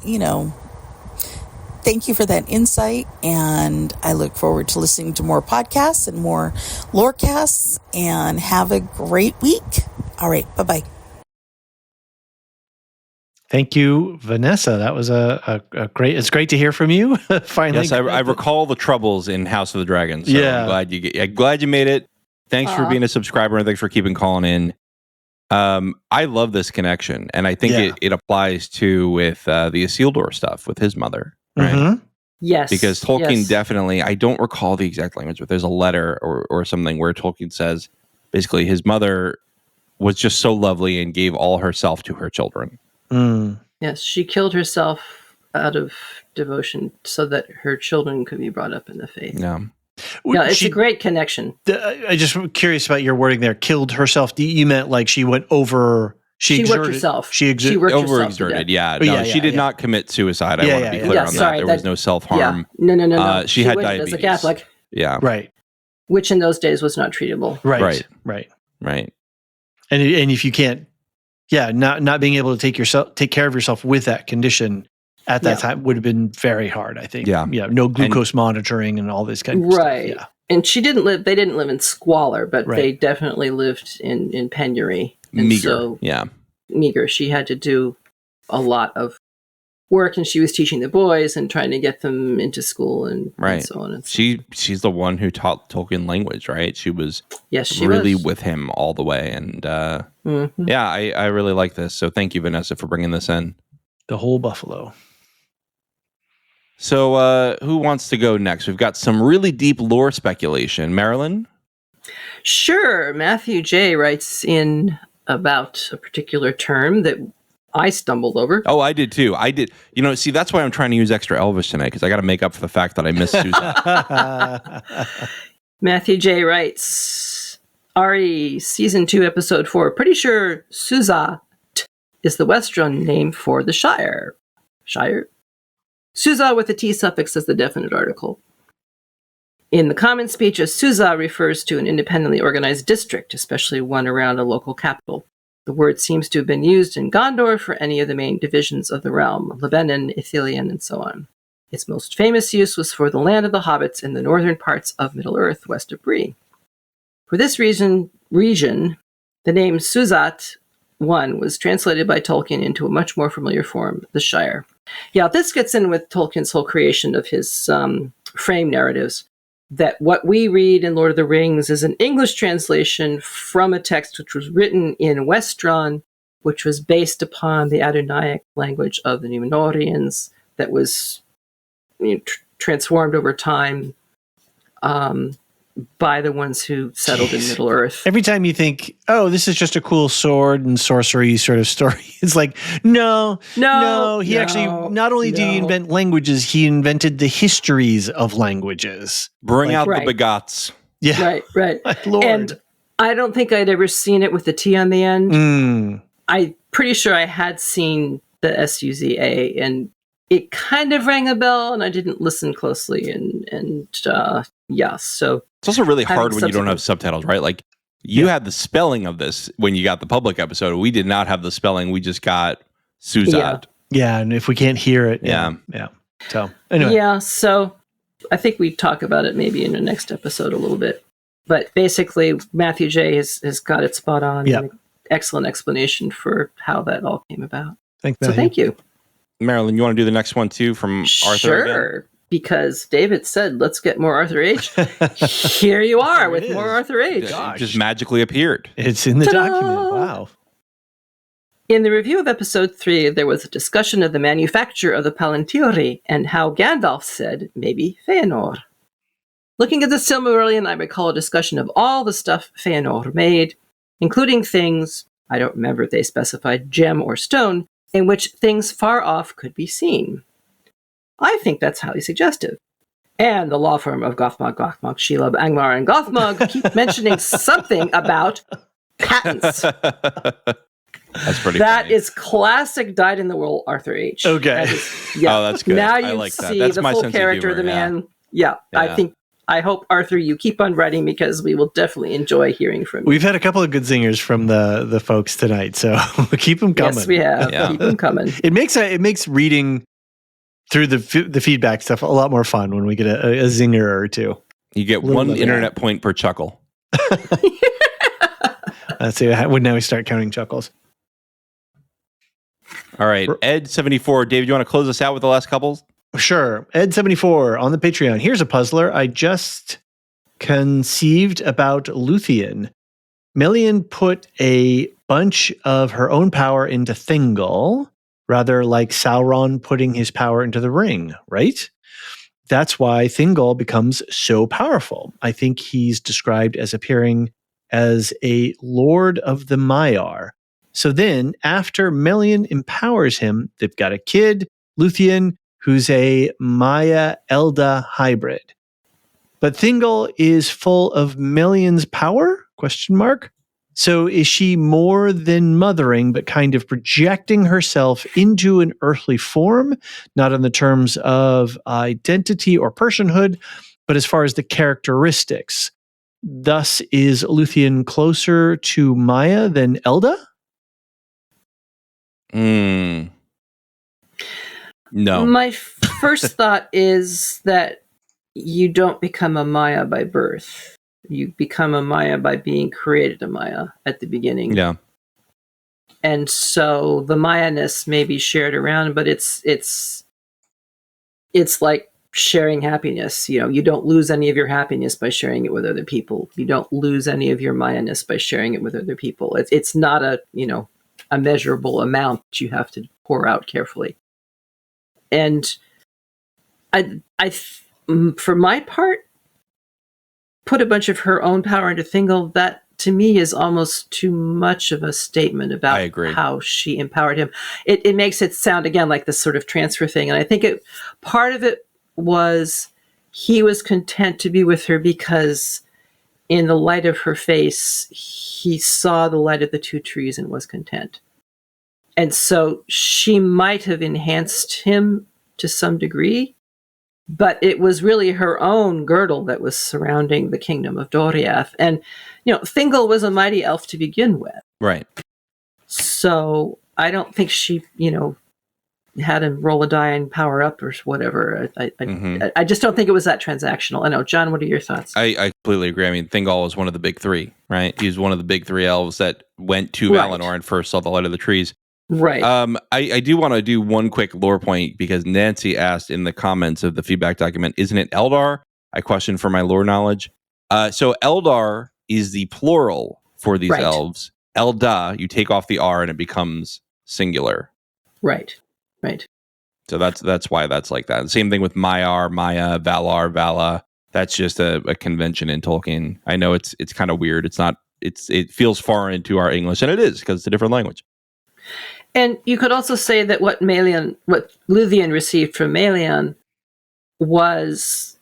thank you for that insight, and I look forward to listening to more podcasts and more lorecasts, and have a great week. All right, bye-bye. Thank you, Vanessa. That was a great. It's great to hear from you. Finally, yes, I recall the troubles in House of the Dragon. So yeah, I'm glad you made it. Thanks for being a subscriber, and thanks for keeping calling in. I love this connection, and I think it applies to with the Isildur stuff with his mother, right? Mm-hmm. Yes, because Tolkien definitely. I don't recall the exact language, but there's a letter or something where Tolkien says basically his mother was just so lovely and gave all herself to her children. Mm. Yes, she killed herself out of devotion so that her children could be brought up in the faith. Yeah. Yeah, it's a great connection. I just curious about your wording there. Killed herself. You meant like she went over. She worked herself. She overexerted. Yeah. No, she did not commit suicide. I want to be clear on that. There was no self-harm. Yeah. No. She had diabetes. As a Catholic. Yeah. Right. Which in those days was not treatable. Right. And if you can't, not being able to take care of yourself with that condition at that time would have been very hard, I think. Yeah. No glucose monitoring and all this kind of stuff. Right. Yeah. And they didn't live in squalor, but they definitely lived in penury. And meager. Meager. She had to do a lot of work, and she was teaching the boys and trying to get them into school and so on. And so she's the one who taught Tolkien language, right? She was with him all the way. And I really like this. So thank you, Vanessa, for bringing this in. The whole buffalo. So who wants to go next? We've got some really deep lore speculation. Marilyn? Sure. Matthew J. writes in about a particular term that I stumbled over. Oh, I did too. I did. See, that's why I'm trying to use extra Elvis tonight, because I got to make up for the fact that I missed Susan. Matthew J. writes, RE Season 2, Episode 4. Pretty sure Suzat is the Westron name for the Shire. Shire? Suzat with the T suffix as the definite article. In the common speech, a Suzat refers to an independently organized district, especially one around a local capital. The word seems to have been used in Gondor for any of the main divisions of the realm, Lebanon, Ithilien, and so on. Its most famous use was for the land of the hobbits in the northern parts of Middle-earth, west of Bree. For this region, the name Suzat I was translated by Tolkien into a much more familiar form, the Shire. Yeah, this gets in with Tolkien's whole creation of his frame narratives, that what we read in Lord of the Rings is an English translation from a text which was written in Westron, which was based upon the Adonaic language of the Númenóreans, that was transformed over time by the ones who settled in Middle-earth. Every time you think, oh, this is just a cool sword and sorcery sort of story, it's like, no. He actually, not only did he invent languages, he invented the histories of languages. Bring out the begots. Yeah. Right. My Lord. And I don't think I'd ever seen it with the T on the end. I'm pretty sure I had seen the SUZA, and it kind of rang a bell, and I didn't listen closely. So it's also really hard when you don't have subtitles, right? Like you had the spelling of this when you got the public episode. We did not have the spelling. We just got Suzat. Yeah, and if we can't hear it, yeah. So anyway, so I think we talk about it maybe in the next episode a little bit. But basically, Matthew J. has got it spot on. Yeah. Excellent explanation for how that all came about. Thank you. Marilyn, you want to do the next one too from Arthur? Sure, again? Because David said, let's get more Arthur H. Here you are with more Arthur H. It just magically appeared. It's in the document. Wow. In the review of episode 3, there was a discussion of the manufacture of the Palantiri and how Gandalf said, maybe Feanor. Looking at the Silmarillion, I recall a discussion of all the stuff Feanor made, including things, I don't remember if they specified gem or stone, in which things far off could be seen. I think that's highly suggestive. And the law firm of Gothmog, Shelob, Angmar, and Gothmog keep mentioning something about patents. That's pretty That funny. is classic dyed-in-the-wool Arthur H. Okay. Oh, that's good. Now I you like that. see That's the my full sense of character of the humor, man. I hope, Arthur, you keep on writing because we will definitely enjoy hearing from you. We've had a couple of good zingers from the folks tonight, so keep them coming. Yes, we have. Yeah. Keep them coming. It makes reading through the feedback stuff a lot more fun when we get a zinger or two. You get one internet point per chuckle. Let's see. Now we start counting chuckles. All right, Ed74. David, you want to close us out with the last couples? Sure. Ed74 on the Patreon. Here's a puzzler I just conceived about Luthien. Melian put a bunch of her own power into Thingol, rather like Sauron putting his power into the ring, right? That's why Thingol becomes so powerful. I think he's described as appearing as a lord of the Maiar. So then, after Melian empowers him, they've got a kid, Luthien, who's a Maya-Elda hybrid. But Thingol is full of Melian's power? ? So is she more than mothering, but kind of projecting herself into an earthly form, not on the terms of identity or personhood, but as far as the characteristics? Thus, is Luthien closer to Maya than Elda? No. My first thought is that you don't become a Maya by birth. You become a Maya by being created a Maya at the beginning. Yeah. And so the Maya-ness may be shared around, but it's like sharing happiness. You don't lose any of your happiness by sharing it with other people. You don't lose any of your Maya-ness by sharing it with other people. It's not a a measurable amount that you have to pour out carefully. And for my part, put a bunch of her own power into Thingol. That, to me, is almost too much of a statement about how she empowered him. It makes it sound, again, like this sort of transfer thing. And I think part of it was he was content to be with her because in the light of her face, he saw the light of the two trees and was content. And so she might have enhanced him to some degree, but it was really her own girdle that was surrounding the kingdom of Doriath. And, Thingol was a mighty elf to begin with. Right. So I don't think she, had him roll a die and power up or whatever. I just don't think it was that transactional. I know, John, what are your thoughts? I completely agree. I mean, Thingol was one of the big three, right? He was one of the big three elves that went to Valinor and first saw the light of the trees. Right. I do want to do one quick lore point because Nancy asked in the comments of the feedback document, isn't it Eldar? I questioned for my lore knowledge. So Eldar is the plural for these elves. Elda, you take off the R and it becomes singular. Right. So that's why that's like that. Same thing with Maiar, Maya, Valar, Vala. That's just a convention in Tolkien. I know it's kind of weird. It feels foreign to our English, and it is because it's a different language. And you could also say that what Luthien received from Melian was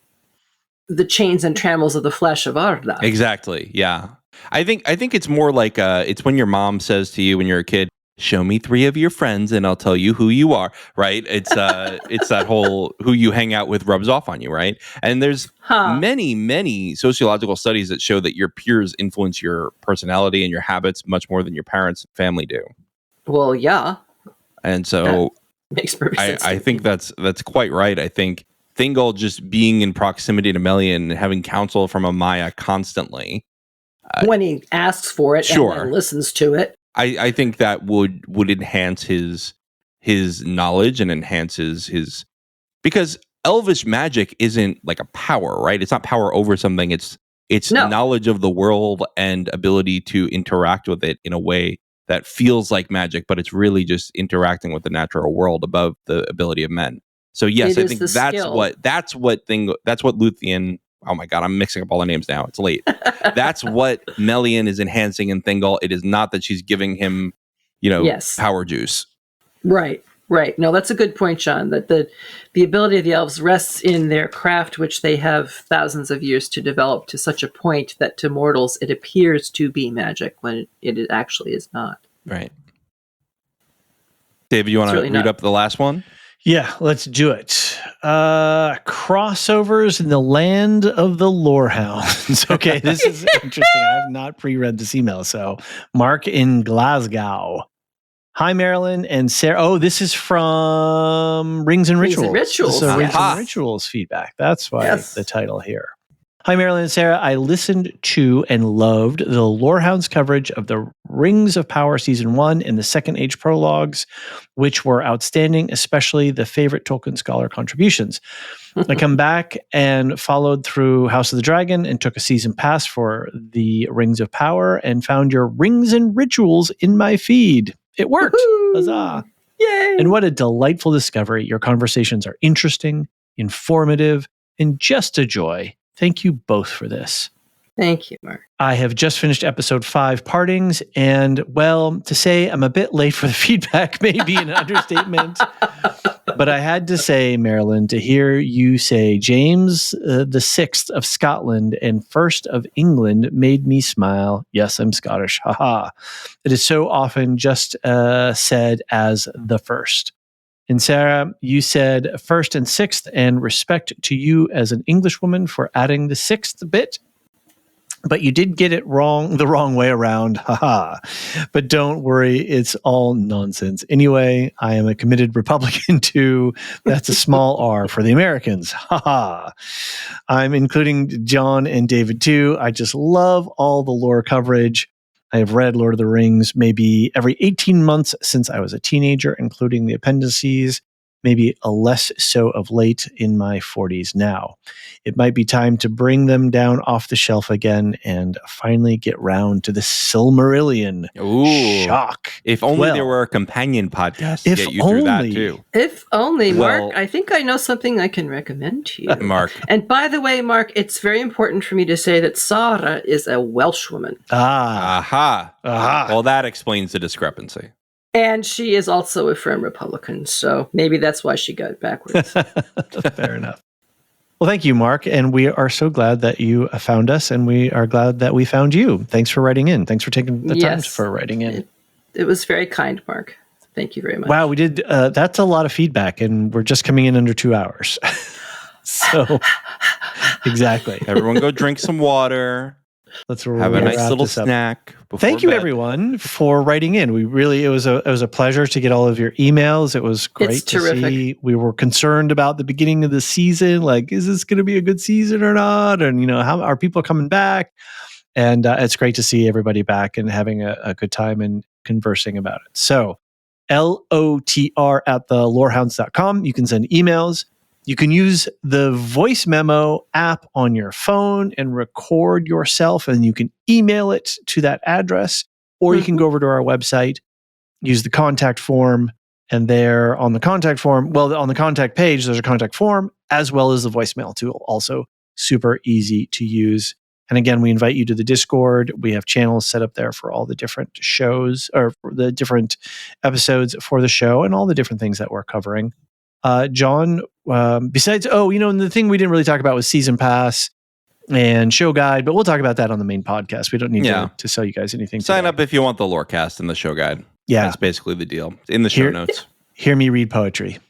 the chains and trammels of the flesh of Arda. Exactly. Yeah. I think it's more like it's when your mom says to you when you're a kid, show me 3 of your friends and I'll tell you who you are, right? It's that whole who you hang out with rubs off on you, right? And there's many sociological studies that show that your peers influence your personality and your habits much more than your parents and family do. Well, yeah. And so that makes perfect sense. I think that's quite right. I think Thingol just being in proximity to Melian and having counsel from a Maya constantly. When he asks for it and listens to it. I think that would enhance his knowledge and enhance his because elvish magic isn't like a power, right? It's not power over something. It's knowledge of the world and ability to interact with it in a way that feels like magic, but it's really just interacting with the natural world above the ability of men. So yes, I think that's what Luthien. Oh my God, I'm mixing up all the names now. It's late. That's what Melian is enhancing in Thingol. It is not that she's giving him, power juice. Right. No, that's a good point, John, that the ability of the elves rests in their craft, which they have thousands of years to develop to such a point that to mortals it appears to be magic when it actually is not. Right. David, you want to read up the last one? Yeah, let's do it. Crossovers in the land of the Lorehounds. Okay, this is interesting. I have not pre-read this email. So, Mark in Glasgow. Hi, Marilyn and Sarah. Oh, this is from Rings and Rituals. Rings and Rituals feedback. That's why the title here. Hi, Marilyn and Sarah. I listened to and loved the Lorehounds coverage of the Rings of Power Season 1 and the Second Age prologues, which were outstanding, especially the favorite Tolkien scholar contributions. I come back and followed through House of the Dragon and took a season pass for the Rings of Power and found your Rings and Rituals in my feed. It worked. Woo-hoo! Huzzah. Yay! And what a delightful discovery. Your conversations are interesting, informative, and just a joy. Thank you both for this. Thank you, Mark. I have just finished episode 5, Partings, and, well, to say I'm a bit late for the feedback may be an understatement. But I had to say, Marilyn, to hear you say James the 6th of Scotland and 1st of England made me smile. Yes, I'm Scottish. Haha. It is so often just said as the first. And Sarah, you said 1st and 6th, and respect to you as an Englishwoman for adding the 6th bit. But you did get it wrong, the wrong way around. Haha. But don't worry, it's all nonsense. Anyway, I am a committed Republican too. That's a small R for the Americans. Haha. I'm including John and David too. I just love all the lore coverage. I have read Lord of the Rings maybe every 18 months since I was a teenager, including the appendices. maybe a less so of late in my 40s now. It might be time to bring them down off the shelf again and finally get round to the Silmarillion. Ooh. Shock. If only there were a companion podcast to get you through that too. If only, Mark. I think I know something I can recommend to you. Mark. And by the way, Mark, it's very important for me to say that Sarah is a Welsh woman. Aha. Well, that explains the discrepancy. And she is also a firm Republican, so maybe that's why she got it backwards. Fair enough. Well, thank you, Mark. And we are so glad that you found us, and we are glad that we found you. Thanks for writing in. Thanks for taking the time for writing in. It was very kind, Mark. Thank you very much. Wow, we did. That's a lot of feedback, and we're just coming in under 2 hours. So, exactly. Everyone go drink some water. Let's have a nice little snack. Thank you, everyone, for writing in. It was a pleasure to get all of your emails. It was great to see. We were concerned about the beginning of the season. Like, is this going to be a good season or not? And how are people coming back? And it's great to see everybody back and having a good time and conversing about it. So, LOTR@thelorehounds.com. You can send emails. You can use the voice memo app on your phone and record yourself, and you can email it to that address, or you can go over to our website, use the contact form, and there on the contact form, on the contact page, there's a contact form as well as the voicemail tool. Also super easy to use. And again, we invite you to the Discord. We have channels set up there for all the different shows or for the different episodes for the show and all the different things that we're covering. John, besides, and the thing we didn't really talk about was season pass and show guide, but we'll talk about that on the main podcast. We don't need to sell you guys anything. Sign up if you want the Lorecast and the show guide. Yeah. That's basically the deal. In the show notes. Hear me read poetry.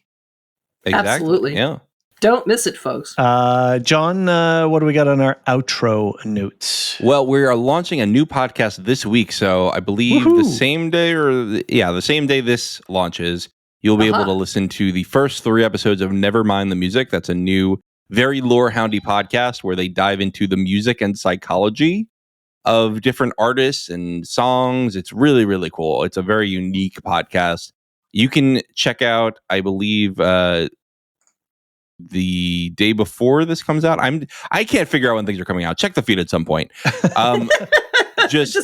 Exactly. Absolutely. Yeah. Don't miss it, folks. John, what do we got on our outro notes? Well, we are launching a new podcast this week. So I believe the same day this launches, you'll be able to listen to the first 3 episodes of Nevermind the Music. That's a new, very Lorehoundy podcast where they dive into the music and psychology of different artists and songs. It's really, really cool. It's a very unique podcast. You can check out, I believe, the day before this comes out. I can't figure out when things are coming out. Check the feed at some point. Just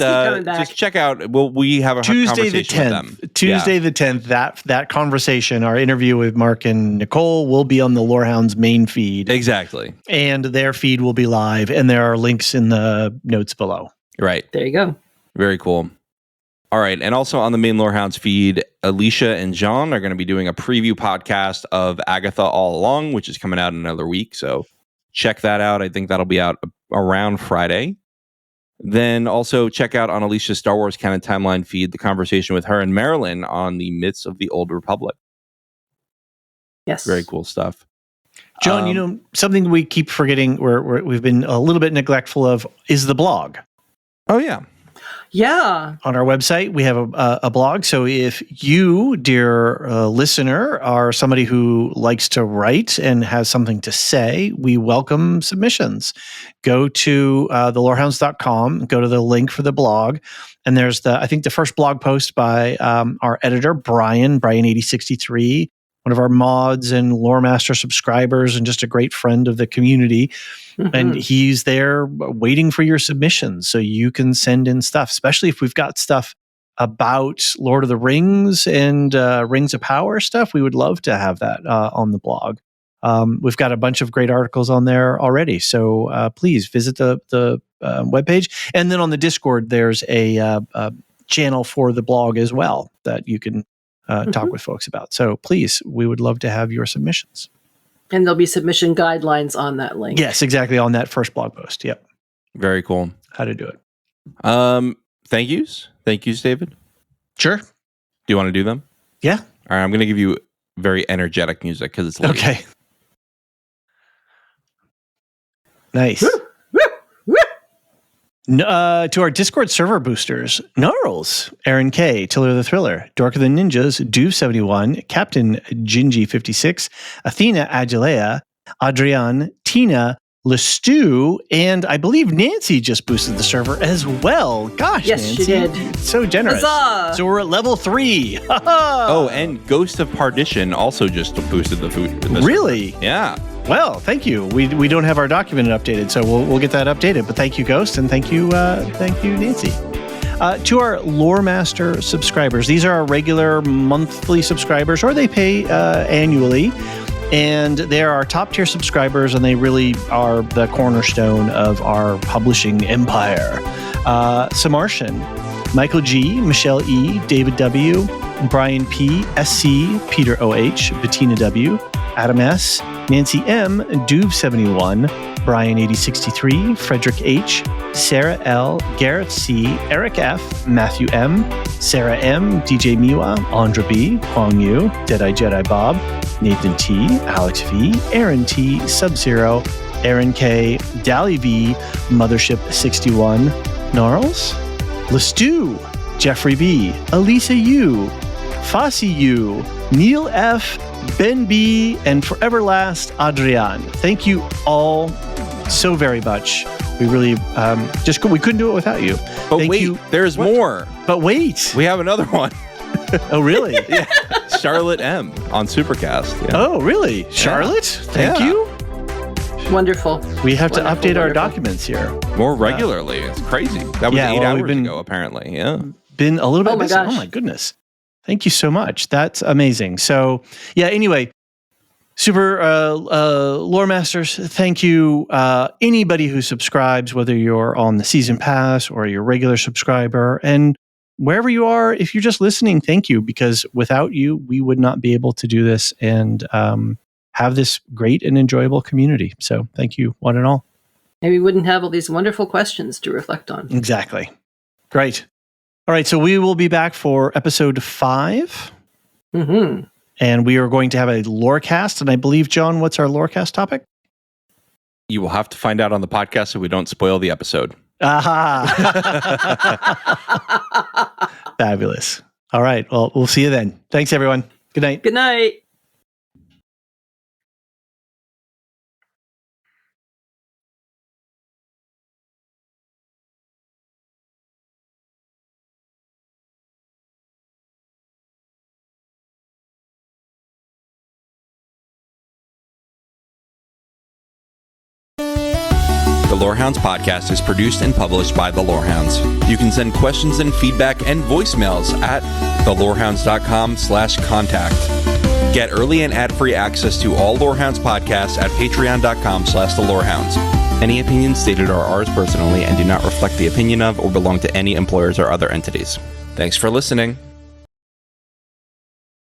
check out. Well, we have a Tuesday the conversation with them. Tuesday the 10th. That conversation, our interview with Mark and Nicole, will be on the Lorehounds main feed. Exactly, and their feed will be live, and there are links in the notes below. Right there, you go. Very cool. All right, and also on the main Lorehounds feed, Alicia and John are going to be doing a preview podcast of Agatha All Along, which is coming out in another week. So check that out. I think that'll be out around Friday. Then also check out on Alicia's Star Wars Canon Timeline feed the conversation with her and Marilyn on the myths of the Old Republic. Yes. Very cool stuff. John, something we keep forgetting, we've been a little bit neglectful of, is the blog. Oh, yeah. Yeah. On our website, we have a blog. So if you, dear listener, are somebody who likes to write and has something to say, we welcome submissions. Go to thelorehounds.com, go to the link for the blog. And there's I think the first blog post by our editor, Brian8063, one of our mods and Lore Master subscribers and just a great friend of the community. Mm-hmm. And he's there waiting for your submissions so you can send in stuff, especially if we've got stuff about Lord of the Rings and Rings of Power stuff. We would love to have that on the blog. We've got a bunch of great articles on there already. So please visit the webpage. And then on the Discord, there's a channel for the blog as well that you can talk with folks about. So please, we would love to have your submissions. And there'll be submission guidelines on that link. Yes, exactly, on that first blog post. Yep. Very cool. How to do it. Thank yous, David. Sure. Do you want to do them? Yeah. All right, I'm going to give you very energetic music because it's late. Okay. Nice. To our Discord server boosters, Gnarls, Aaron K, Tiller the Thriller, Dork of the Ninjas, Doof71, Captain Gingy56, Athena Agilea, Adrian, Tina, Lestu, and I believe Nancy just boosted the server as well. Gosh, yes, Nancy, she did. So generous. Huzzah! So we're at level 3. Oh, and Ghost of Partition also just boosted the food. Really? Server. Yeah. Well, thank you. We don't have our document updated, so we'll get that updated. But thank you, Ghost, and thank you, Nancy. To our Lore Master subscribers, these are our regular monthly subscribers, or they pay annually. And they're our top tier subscribers, and they really are the cornerstone of our publishing empire. Samartian, Michael G, Michelle E, David W, Brian P, SC, Peter OH, Bettina W, Adam S, Nancy M, Doob71, Brian 8063, Frederick H, Sarah L, Garrett C, Eric F, Matthew M, Sarah M, DJ Miwa, Andra B, Huang Yu, Deadeye Jedi Bob, Nathan T, Alex V, Aaron T, Sub-Zero, Aaron K, Dally V, Mothership 61, Gnarls, Lestu, Jeffrey B, Elisa U, Fossey U, Neil F, Ben B, and forever last, Adrian. Thank you all so very much. We really we couldn't do it without you. But Thank wait, you. there's more. But wait, We have another one. Oh, really? Yeah. Charlotte M on Supercast. Yeah. Oh, really? Charlotte? Thank you. Wonderful. We have to update our wonderful. documents here. More regularly. It's crazy. That was Yeah, 8 well, we've hours been- ago, apparently. Yeah. Been a little bit Oh my busy. gosh. Oh my goodness. Thank you so much. That's amazing. So yeah, anyway, super lore masters, thank you. Anybody who subscribes, whether you're on the season pass or you're a regular subscriber, and wherever you are, if you're just listening, thank you, because without you, we would not be able to do this and have this great and enjoyable community. So thank you, one and all. Maybe we wouldn't have all these wonderful questions to reflect on. Exactly. Great. All right, so we will be back for episode 5. Mm-hmm. And we are going to have a lorecast. And I believe, John, what's our lorecast topic? You will have to find out on the podcast so we don't spoil the episode. Aha! Fabulous. All right. Well, we'll see you then. Thanks, everyone. Good night. Good night. The Lorehounds podcast is produced and published by The Lorehounds. You can send questions and feedback and voicemails at thelorehounds.com/contact. Get early and ad-free access to all Lorehounds podcasts at patreon.com/thelorehounds. Any opinions stated are ours personally and do not reflect the opinion of or belong to any employers or other entities. Thanks for listening.